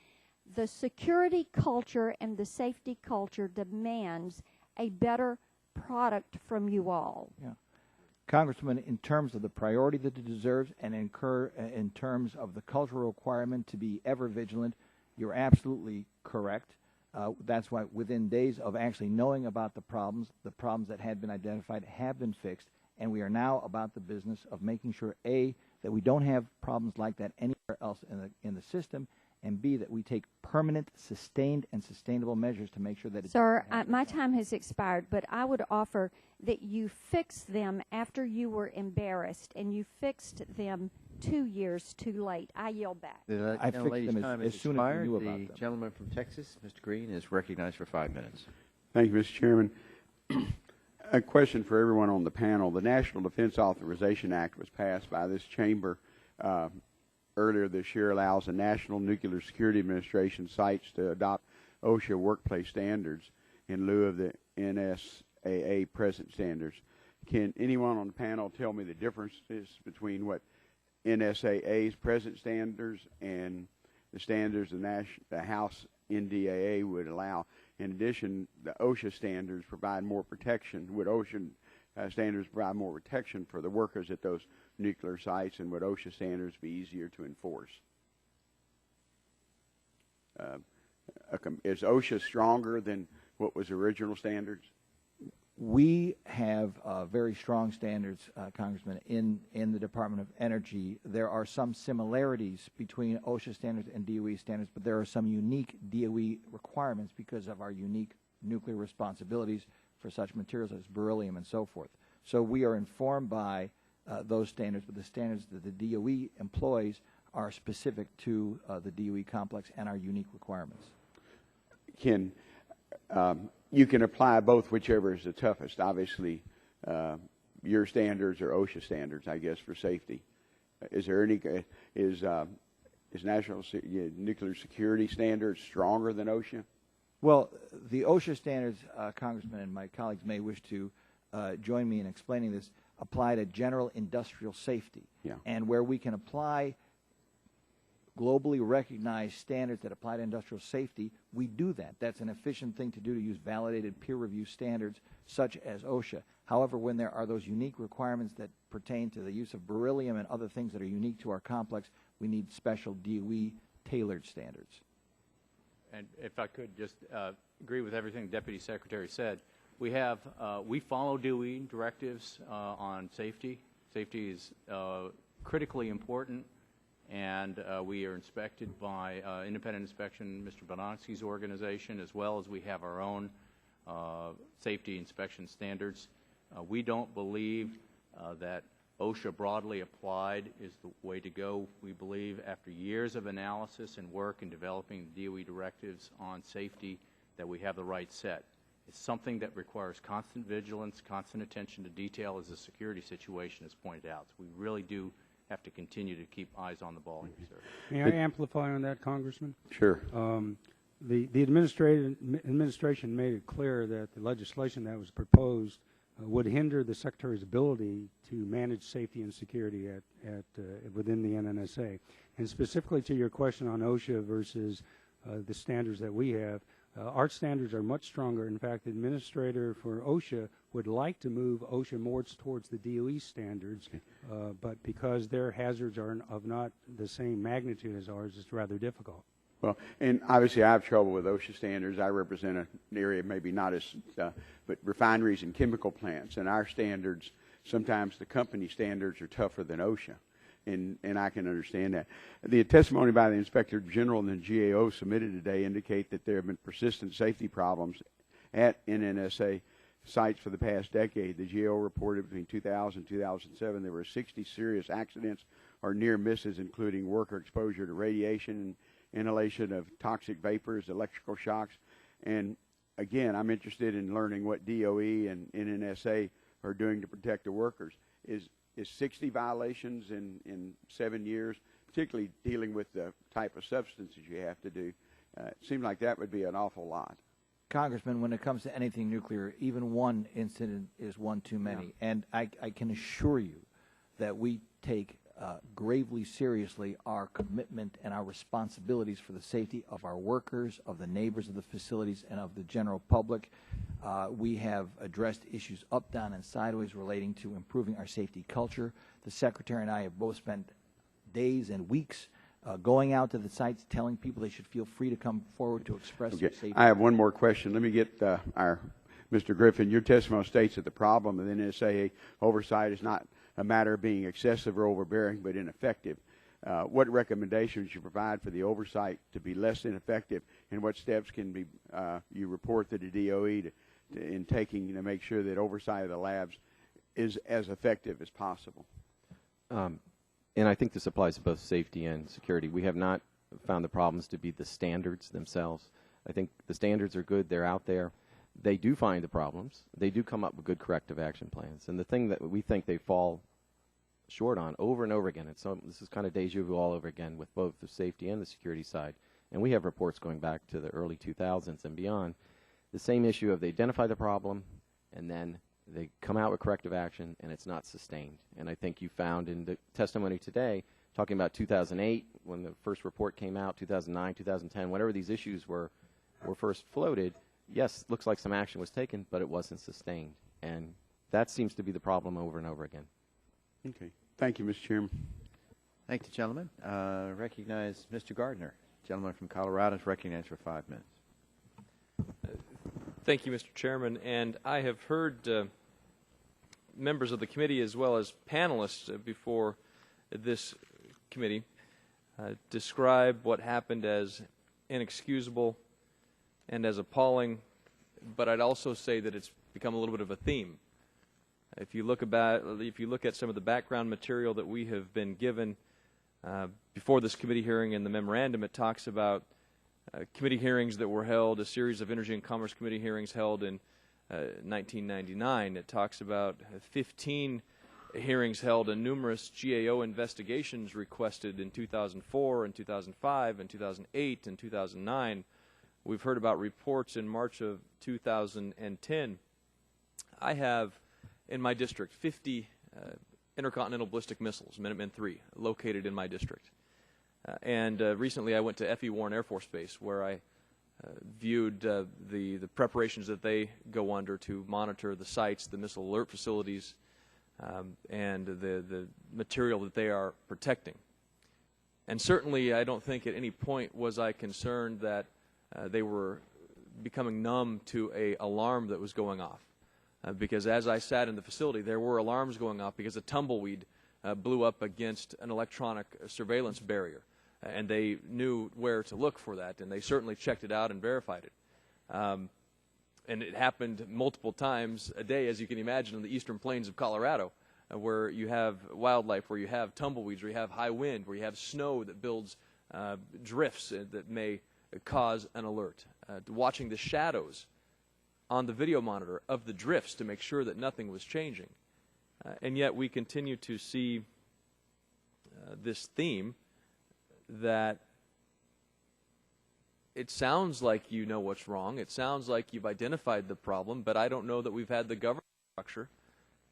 The security culture and the safety culture demands a better product from you all. Yeah. Congressman, in terms of the priority that it deserves and in terms of the cultural requirement to be ever vigilant, you're absolutely correct. That's why within days of actually knowing about the problems that had been identified have been fixed, and we are now about the business of making sure, A, that we don't have problems like that anywhere else in the system, and B, that we take permanent, sustained, and sustainable measures to make sure that it Sir, my time has expired, but I would offer that you fix them after you were embarrassed, and you fixed them 2 years too late. I yield back. I fixed them as soon as we knew about them. The gentleman from Texas, Mr. Green, is recognized for 5 minutes. Thank you, Mr. Chairman. A question for everyone on the panel. The National Defense Authorization Act was passed by this chamber earlier this year, allows the National Nuclear Security Administration sites to adopt OSHA workplace standards in lieu of the NSAA present standards. Can anyone on the panel tell me the differences between what NSAA's present standards and the standards the House NDAA would allow? In addition, the OSHA standards provide more protection. Would OSHA standards provide more protection for the workers at those nuclear sites, and would OSHA standards be easier to enforce? Is OSHA stronger than what was original standards? We have very strong standards, Congressman, in the Department of Energy. There are some similarities between OSHA standards and DOE standards, but there are some unique DOE requirements because of our unique nuclear responsibilities for such materials as beryllium and so forth. So we are informed by those standards, but the standards that the DOE employs are specific to the DOE complex and our unique requirements. You can apply both, whichever is the toughest. Obviously, your standards are OSHA standards, I guess, for safety. Is national nuclear security standards stronger than OSHA? Well, the OSHA standards, Congressman, and my colleagues may wish to join me in explaining this, apply to general industrial safety. Yeah. And where we can apply globally recognized standards that apply to industrial safety, we do that. That's an efficient thing to do, to use validated peer review standards such as OSHA. However, when there are those unique requirements that pertain to the use of beryllium and other things that are unique to our complex, we need special DOE tailored standards. And if I could just agree with everything the Deputy Secretary said, we follow DOE directives on safety. Safety is critically important, and we are inspected by independent inspection, Mr. Bonansky's organization, as well as we have our own safety inspection standards. We don't believe that OSHA broadly applied is the way to go. We believe after years of analysis and work in developing DOE directives on safety that we have the right set. It's something that requires constant vigilance, constant attention to detail as the security situation is pointed out. So we really do have to continue to keep eyes on the ball here, sir. May I amplify on that, Congressman? Sure. The administration made it clear that the legislation that was proposed would hinder the Secretary's ability to manage safety and security within the NNSA. And specifically to your question on OSHA versus the standards that we have. Our standards are much stronger. In fact, the administrator for OSHA would like to move OSHA more towards the DOE standards, but because their hazards are of not the same magnitude as ours, it's rather difficult. Well, and obviously I have trouble with OSHA standards. I represent an area maybe not as, but refineries and chemical plants, and our standards, sometimes the company standards are tougher than OSHA, and I can understand that. The testimony by the Inspector General and the GAO submitted today indicate that there have been persistent safety problems at NNSA sites for the past decade. The GAO reported between 2000 and 2007 there were 60 serious accidents or near misses, including worker exposure to radiation and inhalation of toxic vapors, electrical shocks. And again, I'm interested in learning what DOE and NNSA are doing to protect the workers. Is 60 violations in 7 years, particularly dealing with the type of substances you have to do, it seems like that would be an awful lot. Congressman, when it comes to anything nuclear, even one incident is one too many. Yeah. And I can assure you that we take gravely seriously our commitment and our responsibilities for the safety of our workers, of the neighbors of the facilities, and of the general public. We have addressed issues up, down, and sideways relating to improving our safety culture. The Secretary and I have both spent days and weeks going out to the sites, telling people they should feel free to come forward to express their safety. I have one more question. Let me get our Mr. Griffin. Your testimony states that the problem of the NSA oversight is not a matter of being excessive or overbearing, but ineffective. What recommendations you provide for the oversight to be less ineffective, and what steps can be you report to the DOE in taking to make sure that oversight of the labs is as effective as possible? And I think this applies to both safety and security. We have not found the problems to be the standards themselves. I think the standards are good. They're out there. They do find the problems. They do come up with good corrective action plans. And the thing that we think they fall short on over and over again, this is kind of deja vu all over again with both the safety and the security side. And we have reports going back to the early 2000s and beyond. The same issue of they identify the problem and then they come out with corrective action and it's not sustained. And I think you found in the testimony today, talking about 2008 when the first report came out, 2009, 2010, whatever these issues were first floated, yes, looks like some action was taken, but it wasn't sustained. And that seems to be the problem over and over again. Okay. Thank you, Mr. Chairman. Thank you, gentlemen. Recognize Mr. Gardner. Gentleman from Colorado is recognized for 5 minutes. Thank you, Mr. Chairman. And I have heard members of the committee as well as panelists before this committee describe what happened as inexcusable and as appalling, but I'd also say that it's become a little bit of a theme. If you look at some of the background material that we have been given before this committee hearing in the memorandum, it talks about committee hearings that were held, a series of Energy and Commerce Committee hearings held in 1999. It talks about 15 hearings held and numerous GAO investigations requested in 2004 and 2005 and 2008 and 2009. We've heard about reports in March of 2010. I have in my district 50 intercontinental ballistic missiles, Minuteman III, located in my district. And recently I went to F.E. Warren Air Force Base where I viewed the preparations that they go under to monitor the sites, the missile alert facilities, and the material that they are protecting. And certainly I don't think at any point was I concerned that they were becoming numb to an alarm that was going off. Because as I sat in the facility, there were alarms going off because a tumbleweed blew up against an electronic surveillance barrier. And they knew where to look for that, and they certainly checked it out and verified it. And it happened multiple times a day, as you can imagine, in the eastern plains of Colorado, where you have wildlife, where you have tumbleweeds, where you have high wind, where you have snow that builds drifts that may cause an alert. Watching the shadows on the video monitor of the drifts to make sure that nothing was changing. And yet we continue to see this theme that it sounds like you know what's wrong, it sounds like you've identified the problem, but I don't know that we've had the governance structure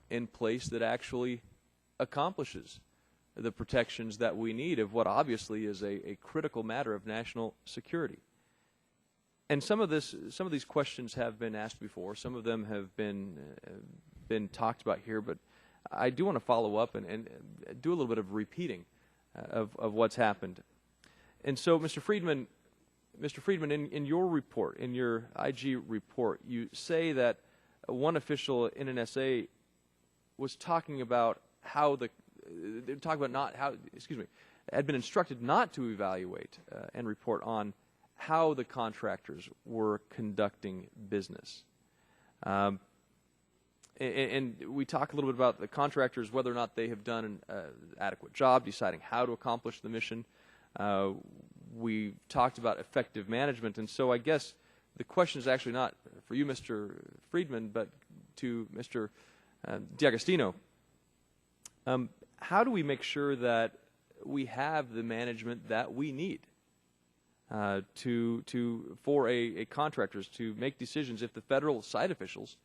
in place that actually accomplishes the protections that we need of what obviously is a critical matter of national security. And some of these questions have been asked before. Some of them have been talked about here, but I do want to follow up and do a little bit of repeating of what's happened. And so, Mr. Friedman, in your report, in your IG report, you say that one official in NSA was talking about how had been instructed not to evaluate and report on how the contractors were conducting business. And we talk a little bit about the contractors, whether or not they have done an adequate job deciding how to accomplish the mission. We talked about effective management, and so I guess the question is actually not for you, Mr. Friedman, but to Mr. D'Agostino. How do we make sure that we have the management that we need for a contractors to make decisions if the federal site officials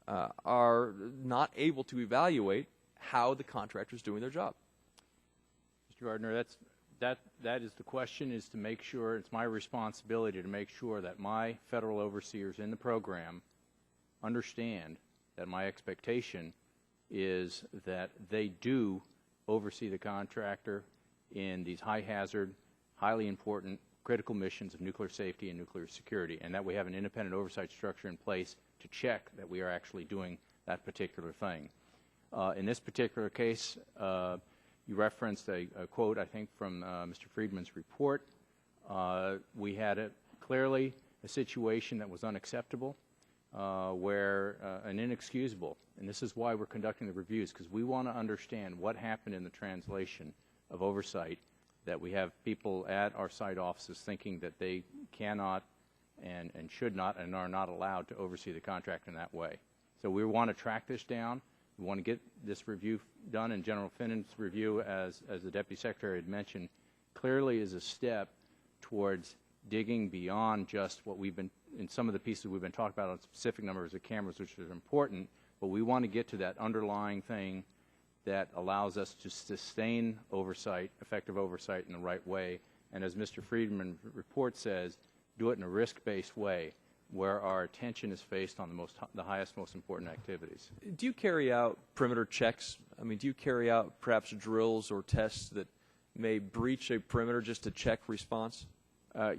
are not able to evaluate how the contractor is doing their job? Mr. Gardner, that is the question, is to make sure, it's my responsibility to make sure that my federal overseers in the program understand that my expectation is that they do oversee the contractor in these high hazard, highly important, critical missions of nuclear safety and nuclear security, and that we have an independent oversight structure in place to check that we are actually doing that particular thing. In this particular case, you referenced a quote, I think, from Mr. Friedman's report. We had clearly a situation that was unacceptable, and inexcusable, and this is why we're conducting the reviews, because we want to understand what happened in the translation of oversight, that we have people at our site offices thinking that they cannot and should not and are not allowed to oversee the contract in that way. So we want to track this down. We want to get this review done, and General Finnan's review, as the Deputy Secretary had mentioned, clearly is a step towards digging beyond just what we've been, in some of the pieces we've been talking about on specific numbers of cameras, which is important, but we want to get to that underlying thing that allows us to sustain oversight, effective oversight in the right way, and as Mr. Friedman's report says, do it in a risk-based way where our attention is faced on the highest, most important activities. Do you carry out perimeter checks? I mean, do you carry out perhaps drills or tests that may breach a perimeter just to check response?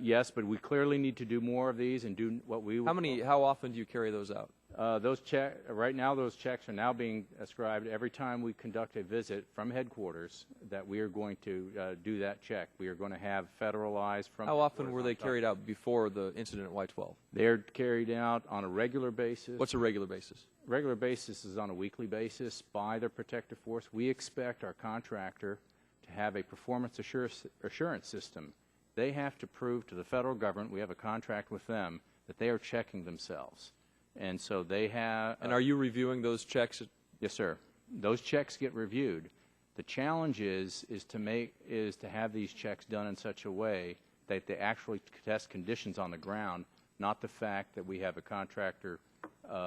Yes, but we clearly need to do more of these and do what we... How often do you carry those out? Right now, those checks are now being ascribed every time we conduct a visit from headquarters that we are going to do that check. We are going to have federalized from... How often were they carried out before the incident at Y-12? They're carried out on a regular basis. What's a regular basis? Regular basis is on a weekly basis by their protective force. We expect our contractor to have a performance assurance system. They have to prove to the federal government, we have a contract with them, that they are checking themselves. And so they have... And are you reviewing those checks? Yes, sir. Those checks get reviewed. The challenge is to have these checks done in such a way that they actually test conditions on the ground, not the fact that we have a contractor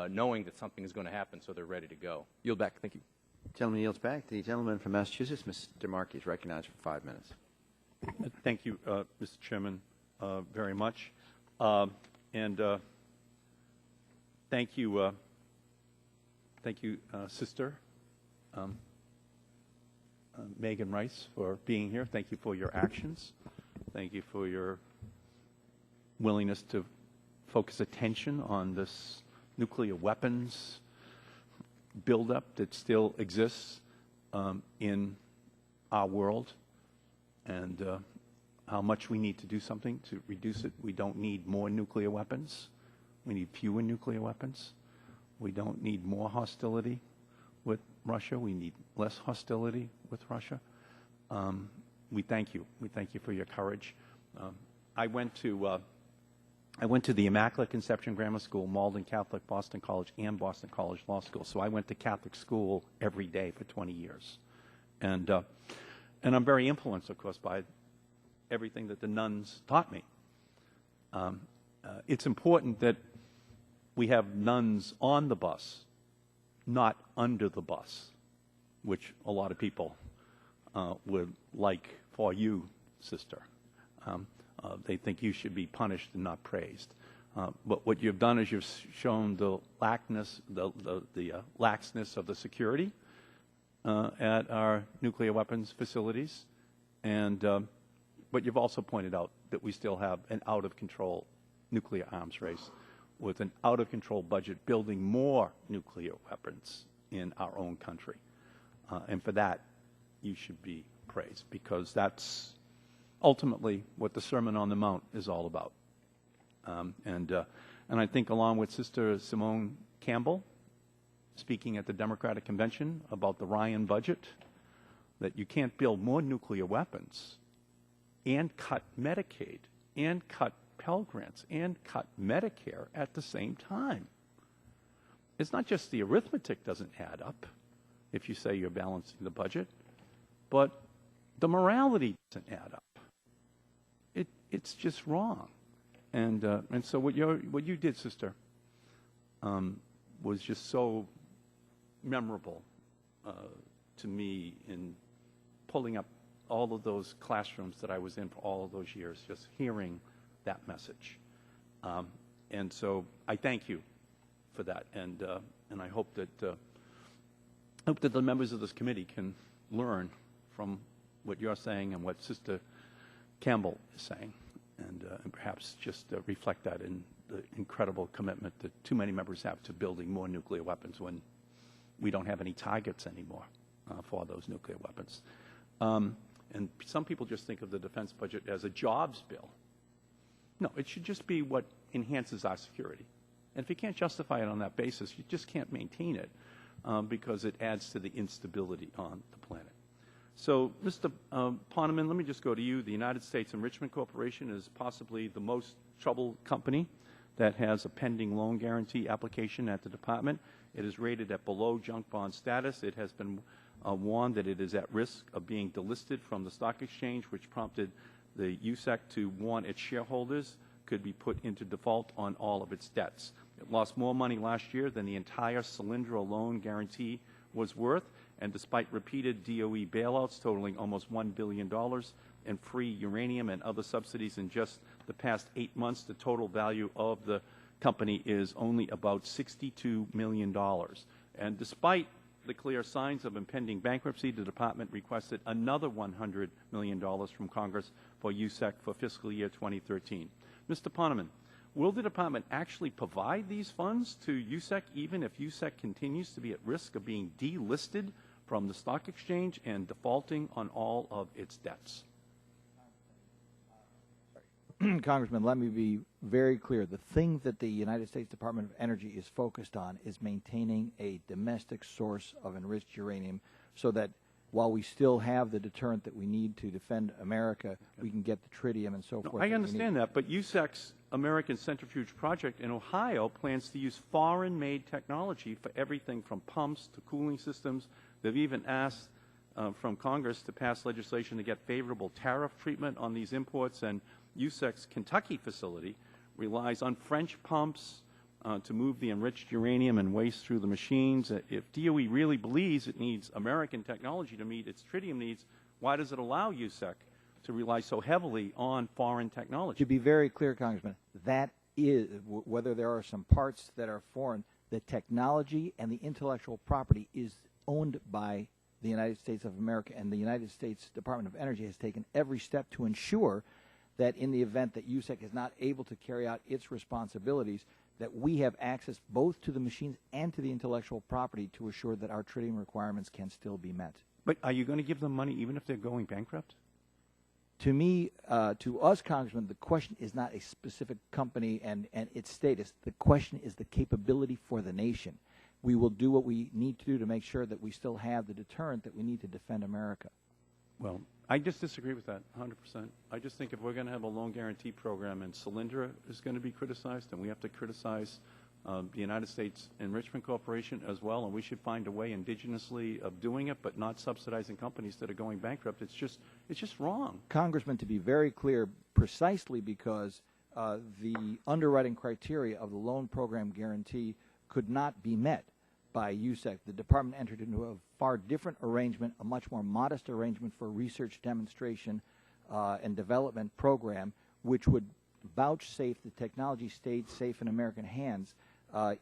knowing that something is going to happen, so they're ready to go. Yield back. Thank you. Gentleman yields back. The gentleman from Massachusetts, Mr. Markey, is recognized for 5 minutes. Thank you, Mr. Chairman, very much. Thank you, Sister Megan Rice, for being here. Thank you for your actions. Thank you for your willingness to focus attention on this nuclear weapons buildup that still exists in our world, and how much we need to do something to reduce it. We don't need more nuclear weapons. We need fewer nuclear weapons. We don't need more hostility with Russia. We need less hostility with Russia. We thank you. We thank you for your courage. I went to the Immaculate Conception Grammar School, Malden Catholic, Boston College, and Boston College Law School. So I went to Catholic school every day for 20 years. And I'm very influenced, of course, by everything that the nuns taught me. It's important that we have nuns on the bus, not under the bus, which a lot of people would like for you, Sister. They think you should be punished and not praised. But what you've done is you've shown the laxness of the security at our nuclear weapons facilities, but you've also pointed out that we still have an out-of-control nuclear arms race with an out-of-control budget building more nuclear weapons in our own country. And for that, you should be praised, because that's ultimately what the Sermon on the Mount is all about. And I think, along with Sister Simone Campbell, speaking at the Democratic Convention about the Ryan budget, that you can't build more nuclear weapons and cut Medicaid and cut Pell Grants and cut Medicare at the same time. It's not just the arithmetic doesn't add up if you say you're balancing the budget, but the morality doesn't add up. It's just wrong. And so what you did, Sister, was just so memorable to me in pulling up all of those classrooms that I was in for all of those years, just hearing that message. And so I thank you for that, and I hope that the members of this committee can learn from what you're saying and what Sister Campbell is saying, and perhaps just reflect that in the incredible commitment that too many members have to building more nuclear weapons when we don't have any targets anymore for those nuclear weapons. And some people just think of the defense budget as a jobs bill. No, it should just be what enhances our security. And if you can't justify it on that basis, you just can't maintain it because it adds to the instability on the planet. So, Mr. Poneman, let me just go to you. The United States Enrichment Corporation is possibly the most troubled company that has a pending loan guarantee application at the department. It is rated at below junk bond status. It has been warned that it is at risk of being delisted from the stock exchange, which prompted the USEC to warn its shareholders could be put into default on all of its debts. It lost more money last year than the entire Solyndra loan guarantee was worth, and despite repeated DOE bailouts totaling almost $1 billion and free uranium and other subsidies in just the past 8 months, the total value of the company is only about $62 million. And despite the clear signs of impending bankruptcy, the department requested another $100 million from Congress for USEC for fiscal year 2013. Mr. Poneman, will the department actually provide these funds to USEC even if USEC continues to be at risk of being delisted from the stock exchange and defaulting on all of its debts? Congressman, let me be very clear. The thing that the United States Department of Energy is focused on is maintaining a domestic source of enriched uranium so that while we still have the deterrent that we need to defend America, we can get the tritium and so forth. I understand that, but USEC's American Centrifuge Project in Ohio plans to use foreign-made technology for everything from pumps to cooling systems. They've even asked from Congress to pass legislation to get favorable tariff treatment on these imports, and USEC's Kentucky facility relies on French pumps to move the enriched uranium and waste through the machines. If DOE really believes it needs American technology to meet its tritium needs, why does it allow USEC to rely so heavily on foreign technology? To be very clear, Congressman, that is, whether there are some parts that are foreign, the technology and the intellectual property is owned by the United States of America, and the United States Department of Energy has taken every step to ensure that in the event that USEC is not able to carry out its responsibilities, that we have access both to the machines and to the intellectual property to assure that our tritium requirements can still be met. But are you going to give them money even if they're going bankrupt? To me, to us, Congressman, the question is not a specific company and its status. The question is the capability for the nation. We will do what we need to do to make sure that we still have the deterrent that we need to defend America. Well, I just disagree with that 100%. I just think if we're going to have a loan guarantee program and Solyndra is going to be criticized, then we have to criticize the United States Enrichment Corporation as well, and we should find a way indigenously of doing it, but not subsidizing companies that are going bankrupt. It's just wrong. Congressman, to be very clear, precisely because the underwriting criteria of the loan program guarantee could not be met by USEC, the department entered into a far different arrangement, a much more modest arrangement for research demonstration and development program, which would vouchsafe the technology stayed safe in American hands,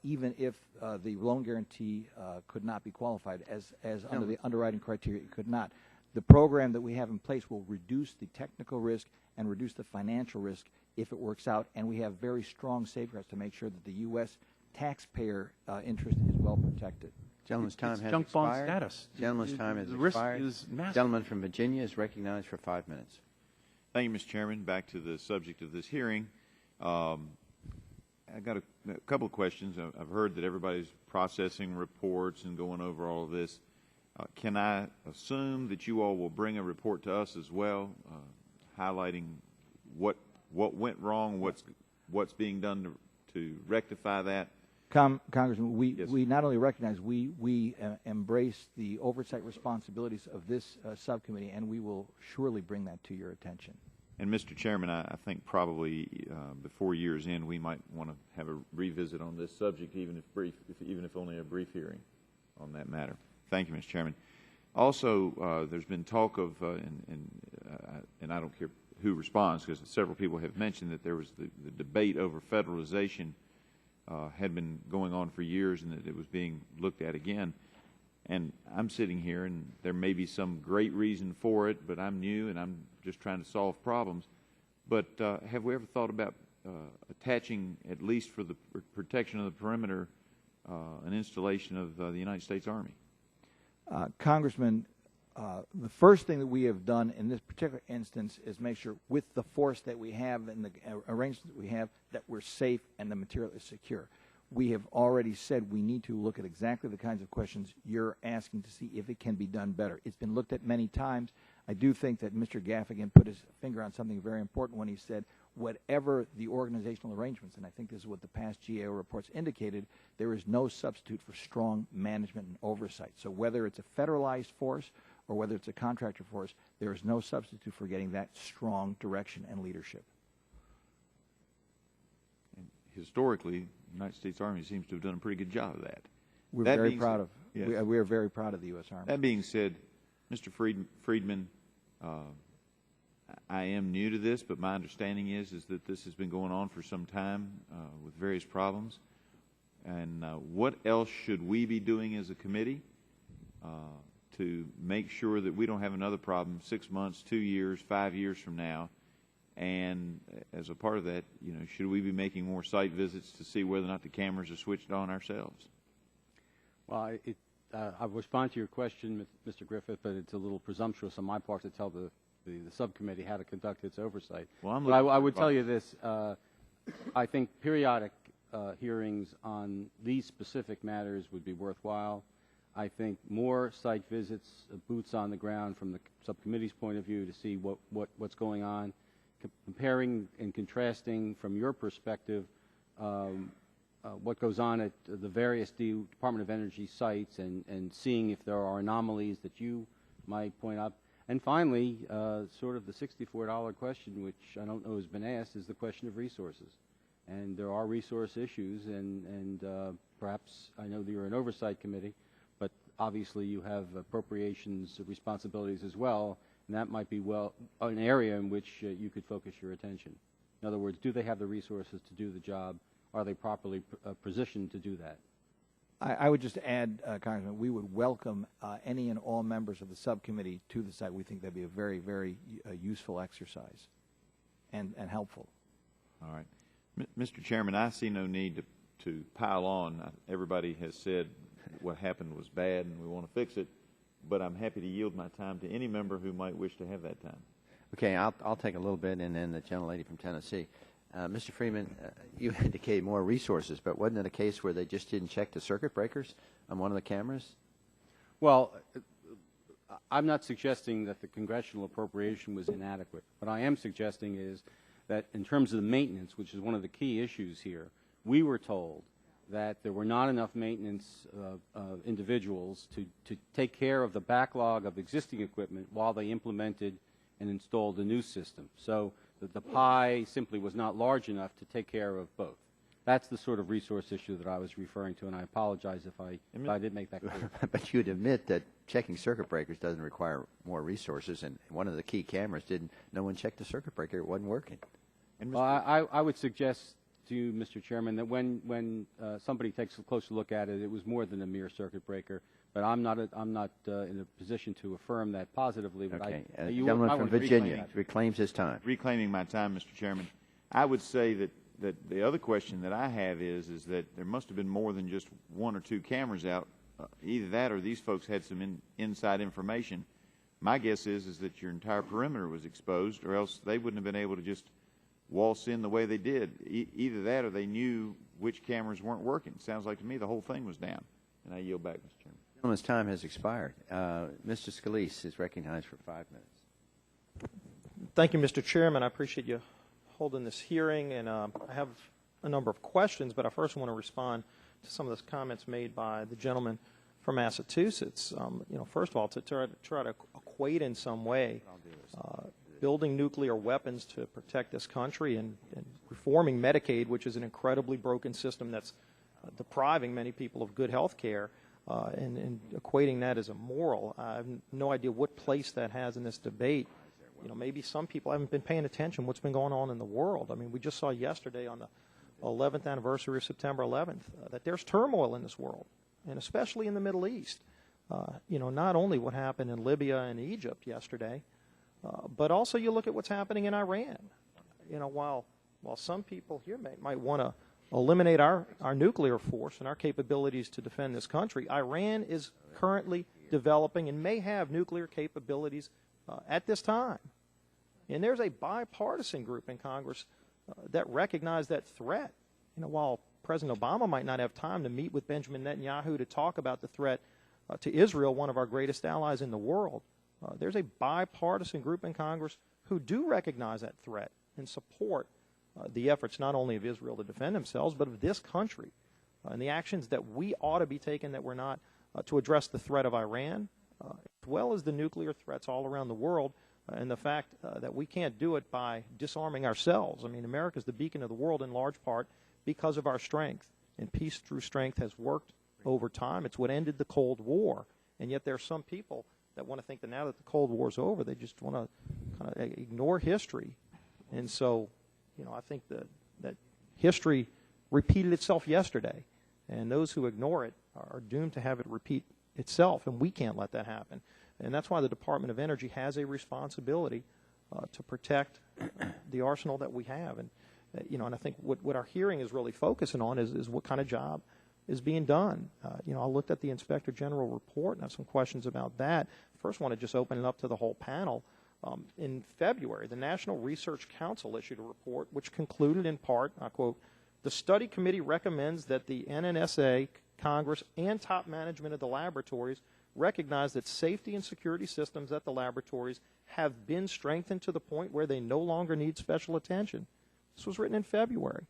even if the loan guarantee could not be qualified as under the underwriting criteria, it could not. The program that we have in place will reduce the technical risk and reduce the financial risk if it works out, and we have very strong safeguards to make sure that the U.S. taxpayer interest is well protected. Gentleman's time has junk expired. bond status. Gentleman's time has The risk expired. is massive. Gentleman from Virginia is recognized for 5 minutes. Thank you, Mr. Chairman. Back to the subject of this hearing. I got a couple of questions. I've heard that everybody's processing reports and going over all of this. Can I assume that you all will bring a report to us as well, highlighting what went wrong, what's being done to rectify that? Congressman, we not only recognize, we embrace the oversight responsibilities of this subcommittee, and we will surely bring that to your attention. And Mr. Chairman, I think probably before year's end, we might want to have a revisit on this subject, even if only a brief hearing on that matter. Thank you, Mr. Chairman. Also, there's been talk of, and I don't care who responds, because several people have mentioned that there was the debate over federalization had been going on for years, and that it was being looked at again. And I'm sitting here, and there may be some great reason for it, but I'm new, and I'm just trying to solve problems. But have we ever thought about attaching, at least for the protection of the perimeter, an installation of the United States Army? Congressman, the first thing that we have done in this particular instance is make sure, with the force that we have and the arrangements that we have, that we're safe and the material is secure. We have already said we need to look at exactly the kinds of questions you're asking to see if it can be done better. It's been looked at many times. I do think that Mr. Gaffigan put his finger on something very important when he said, whatever the organizational arrangements, and I think this is what the past GAO reports indicated, there is no substitute for strong management and oversight. So whether it's a federalized force or whether it's a contractor force, there is no substitute for getting that strong direction and leadership. And historically, the United States Army seems to have done a pretty good job of that. We're very proud of. Yes. We are very proud of the U.S. Army. That being said, Mr. Friedman, I am new to this, but my understanding is that this has been going on for some time with various problems. And what else should we be doing as a committee to make sure that we don't have another problem 6 months, 2 years, 5 years from now? And as a part of that, should we be making more site visits to see whether or not the cameras are switched on ourselves? Well, I'll respond to your question, Mr. Griffith, but it's a little presumptuous on my part to tell the subcommittee how to conduct its oversight. Well, but I would tell you this. I think periodic hearings on these specific matters would be worthwhile. I think more site visits, boots on the ground from the subcommittee's point of view to see what's going on, comparing and contrasting from your perspective what goes on at the various Department of Energy sites and seeing if there are anomalies that you might point out. And finally, sort of the $64 question, which I don't know has been asked, is the question of resources. And there are resource issues, and perhaps I know that you're an oversight committee, but obviously you have appropriations responsibilities as well, and that might be an area in which you could focus your attention. In other words, do they have the resources to do the job? Are they properly positioned to do that? I would just add, Congressman, we would welcome any and all members of the subcommittee to the site. We think that'd be a very, very useful exercise and helpful. All right. Mr. Chairman, I see no need to pile on. Everybody has said what happened was bad and we want to fix it, but I'm happy to yield my time to any member who might wish to have that time. Okay, I'll take a little bit, and then the gentlelady from Tennessee. Mr. Freeman, you indicated more resources, but wasn't it a case where they just didn't check the circuit breakers on one of the cameras? Well, I'm not suggesting that the congressional appropriation was inadequate. What I am suggesting is that in terms of the maintenance, which is one of the key issues here, we were told that there were not enough maintenance individuals to take care of the backlog of existing equipment while they implemented and installed the new system. So that the pie simply was not large enough to take care of both. That's the sort of resource issue that I was referring to, and I apologize if I did make that clear. But you'd admit that checking circuit breakers doesn't require more resources, and one of the key cameras no one checked the circuit breaker. It wasn't working. And Well, I would suggest to you, Mr. Chairman, that when somebody takes a closer look at it, it was more than a mere circuit breaker. But I'm not in a position to affirm that positively. But Okay. Gentleman from Virginia reclaims his time. Reclaiming my time, Mr. Chairman. I would say that the other question that I have is that there must have been more than just one or two cameras out. Either that or these folks had some inside information. My guess is that your entire perimeter was exposed, or else they wouldn't have been able to just waltz in the way they did. Either that or they knew which cameras weren't working. Sounds like to me the whole thing was down. And I yield back, Mr. Chairman. The gentleman's time has expired. Mr. Scalise is recognized for 5 minutes. Thank you, Mr. Chairman. I appreciate you holding this hearing, and I have a number of questions, but I first want to respond to some of the comments made by the gentleman from Massachusetts. First of all, to try to equate in some way building nuclear weapons to protect this country and reforming Medicaid, which is an incredibly broken system that's depriving many people of good health care, and equating that as immoral. I have no idea what place that has in this debate. Maybe some people haven't been paying attention to what's been going on in the world. I mean, we just saw yesterday on the 11th anniversary of September 11th that there's turmoil in this world, and especially in the Middle East. Not only what happened in Libya and Egypt yesterday, but also you look at what's happening in Iran. While some people here might want to eliminate our nuclear force and our capabilities to defend this country, Iran is currently developing and may have nuclear capabilities at this time. And there's a bipartisan group in Congress that recognize that threat. While President Obama might not have time to meet with Benjamin Netanyahu to talk about the threat to Israel, one of our greatest allies in the world, there's a bipartisan group in Congress who do recognize that threat and support the efforts not only of Israel to defend themselves, but of this country and the actions that we ought to be taking that we're not to address the threat of Iran, as well as the nuclear threats all around the world, and the fact that we can't do it by disarming ourselves. I mean, America is the beacon of the world in large part because of our strength, and peace through strength has worked over time. It's what ended the Cold War, and yet there are some people that want to think that now that the Cold War is over, they just want to kind of ignore history. And so, I think that history repeated itself yesterday, and those who ignore it are doomed to have it repeat itself, and we can't let that happen. And that's why the Department of Energy has a responsibility to protect the arsenal that we have. And and I think what our hearing is really focusing on is what kind of job is being done. I looked at the Inspector General report and have some questions about that. First, I want to just open it up to the whole panel. In February, the National Research Council issued a report which concluded in part, I quote, "The study committee recommends that the NNSA, Congress, and top management of the laboratories recognize that safety and security systems at the laboratories have been strengthened to the point where they no longer need special attention." This was written in February.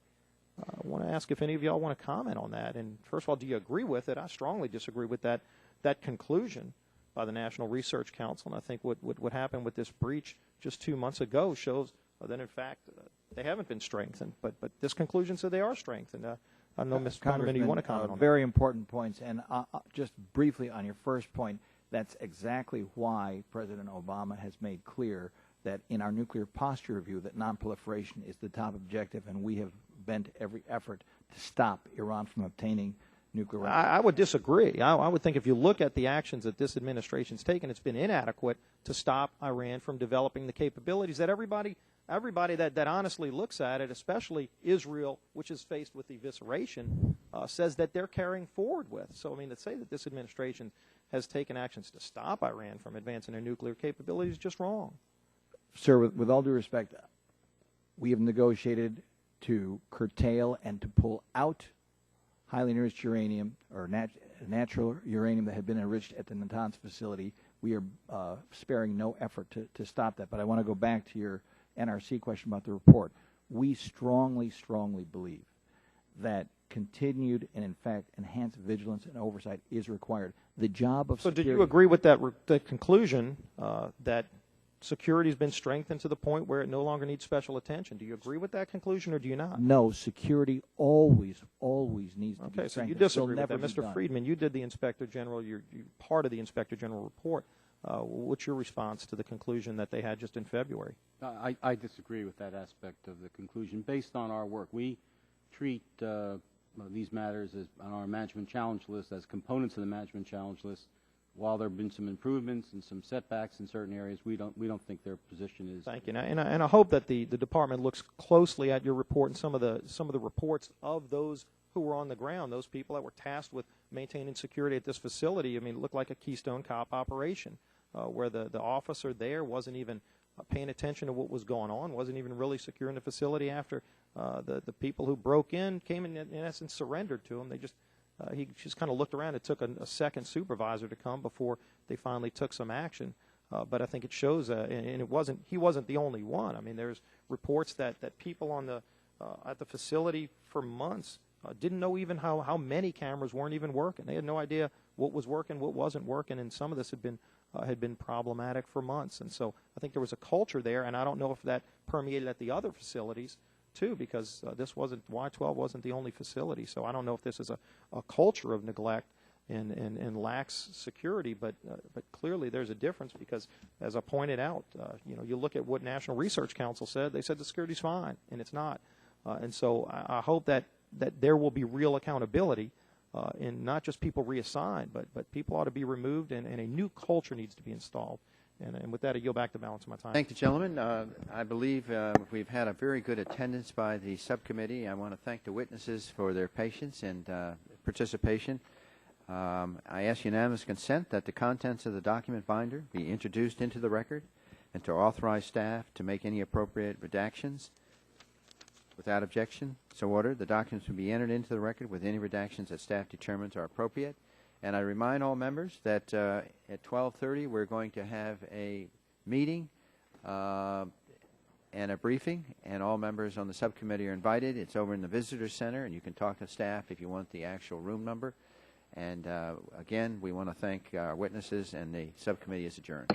I want to ask if any of y'all want to comment on that. And first of all, do you agree with it? I strongly disagree with that conclusion by the National Research Council. And I think what happened with this breach just 2 months ago shows that, in fact, they haven't been strengthened. But this conclusion said they are strengthened. I know, Mr. Congressman, you want to comment on that. Very important points. And just briefly on your first point, that's exactly why President Obama has made clear that in our nuclear posture review that nonproliferation is the top objective, and we have bent every effort to stop Iran from obtaining nuclear weapons. I would disagree. I would think if you look at the actions that this administration's taken, it's been inadequate to stop Iran from developing the capabilities that everybody that honestly looks at it, especially Israel, which is faced with evisceration, says that they're carrying forward with. So, I mean, to say that this administration has taken actions to stop Iran from advancing their nuclear capabilities is just wrong. Sir, with all due respect, we have negotiated to curtail and to pull out highly enriched uranium or natural uranium that had been enriched at the Natanz facility. We are sparing no effort to stop that. But I want to go back to your NRC question about the report. We strongly, strongly believe that continued and, in fact, enhanced vigilance and oversight is required. The job of security... So do you agree with that conclusion that security has been strengthened to the point where it no longer needs special attention? Do you agree with that conclusion, or do you not? No, security always needs to be strengthened. Okay, so you disagree with that. Mr. Friedman, you did the Inspector General, you're part of the Inspector General report. What's your response to the conclusion that they had just in February? I disagree with that aspect of the conclusion. Based on our work, we treat these matters as on our management challenge list as components of the management challenge list. While there have been some improvements and some setbacks in certain areas, we don't think their position is. Thank you, and I hope that the department looks closely at your report and some of the reports of those who were on the ground, those people that were tasked with maintaining security at this facility. I mean, it looked like a Keystone Cop operation, where the officer there wasn't even paying attention to what was going on, wasn't even really securing the facility after the people who broke in came in essence surrendered to him. They just he just kind of looked around. It took a second supervisor to come before they finally took some action. But I think it shows, and he wasn't the only one. I mean, there's reports that people on at the facility for months didn't know even how many cameras weren't even working. They had no idea what was working, what wasn't working, and some of this had been problematic for months. And so I think there was a culture there, and I don't know if that permeated at the other facilities too, because Y-12 wasn't the only facility. So I don't know if this is a culture of neglect and lax security, but clearly there's a difference because, as I pointed out, you look at what National Research Council said. They said the security's fine, and it's not. And so I hope that there will be real accountability, and not just people reassigned, but people ought to be removed, and a new culture needs to be installed. And with that, I yield back the balance of my time. Thank you, gentlemen. I believe we've had a very good attendance by the subcommittee. I want to thank the witnesses for their patience and participation. I ask unanimous consent that the contents of the document binder be introduced into the record and to authorize staff to make any appropriate redactions. Without objection, so ordered. The documents will be entered into the record with any redactions that staff determines are appropriate. And I remind all members that at 12:30 we're going to have a meeting and a briefing, and all members on the subcommittee are invited. It's over in the Visitor Center, and you can talk to staff if you want the actual room number. And again, we want to thank our witnesses, and the subcommittee is adjourned.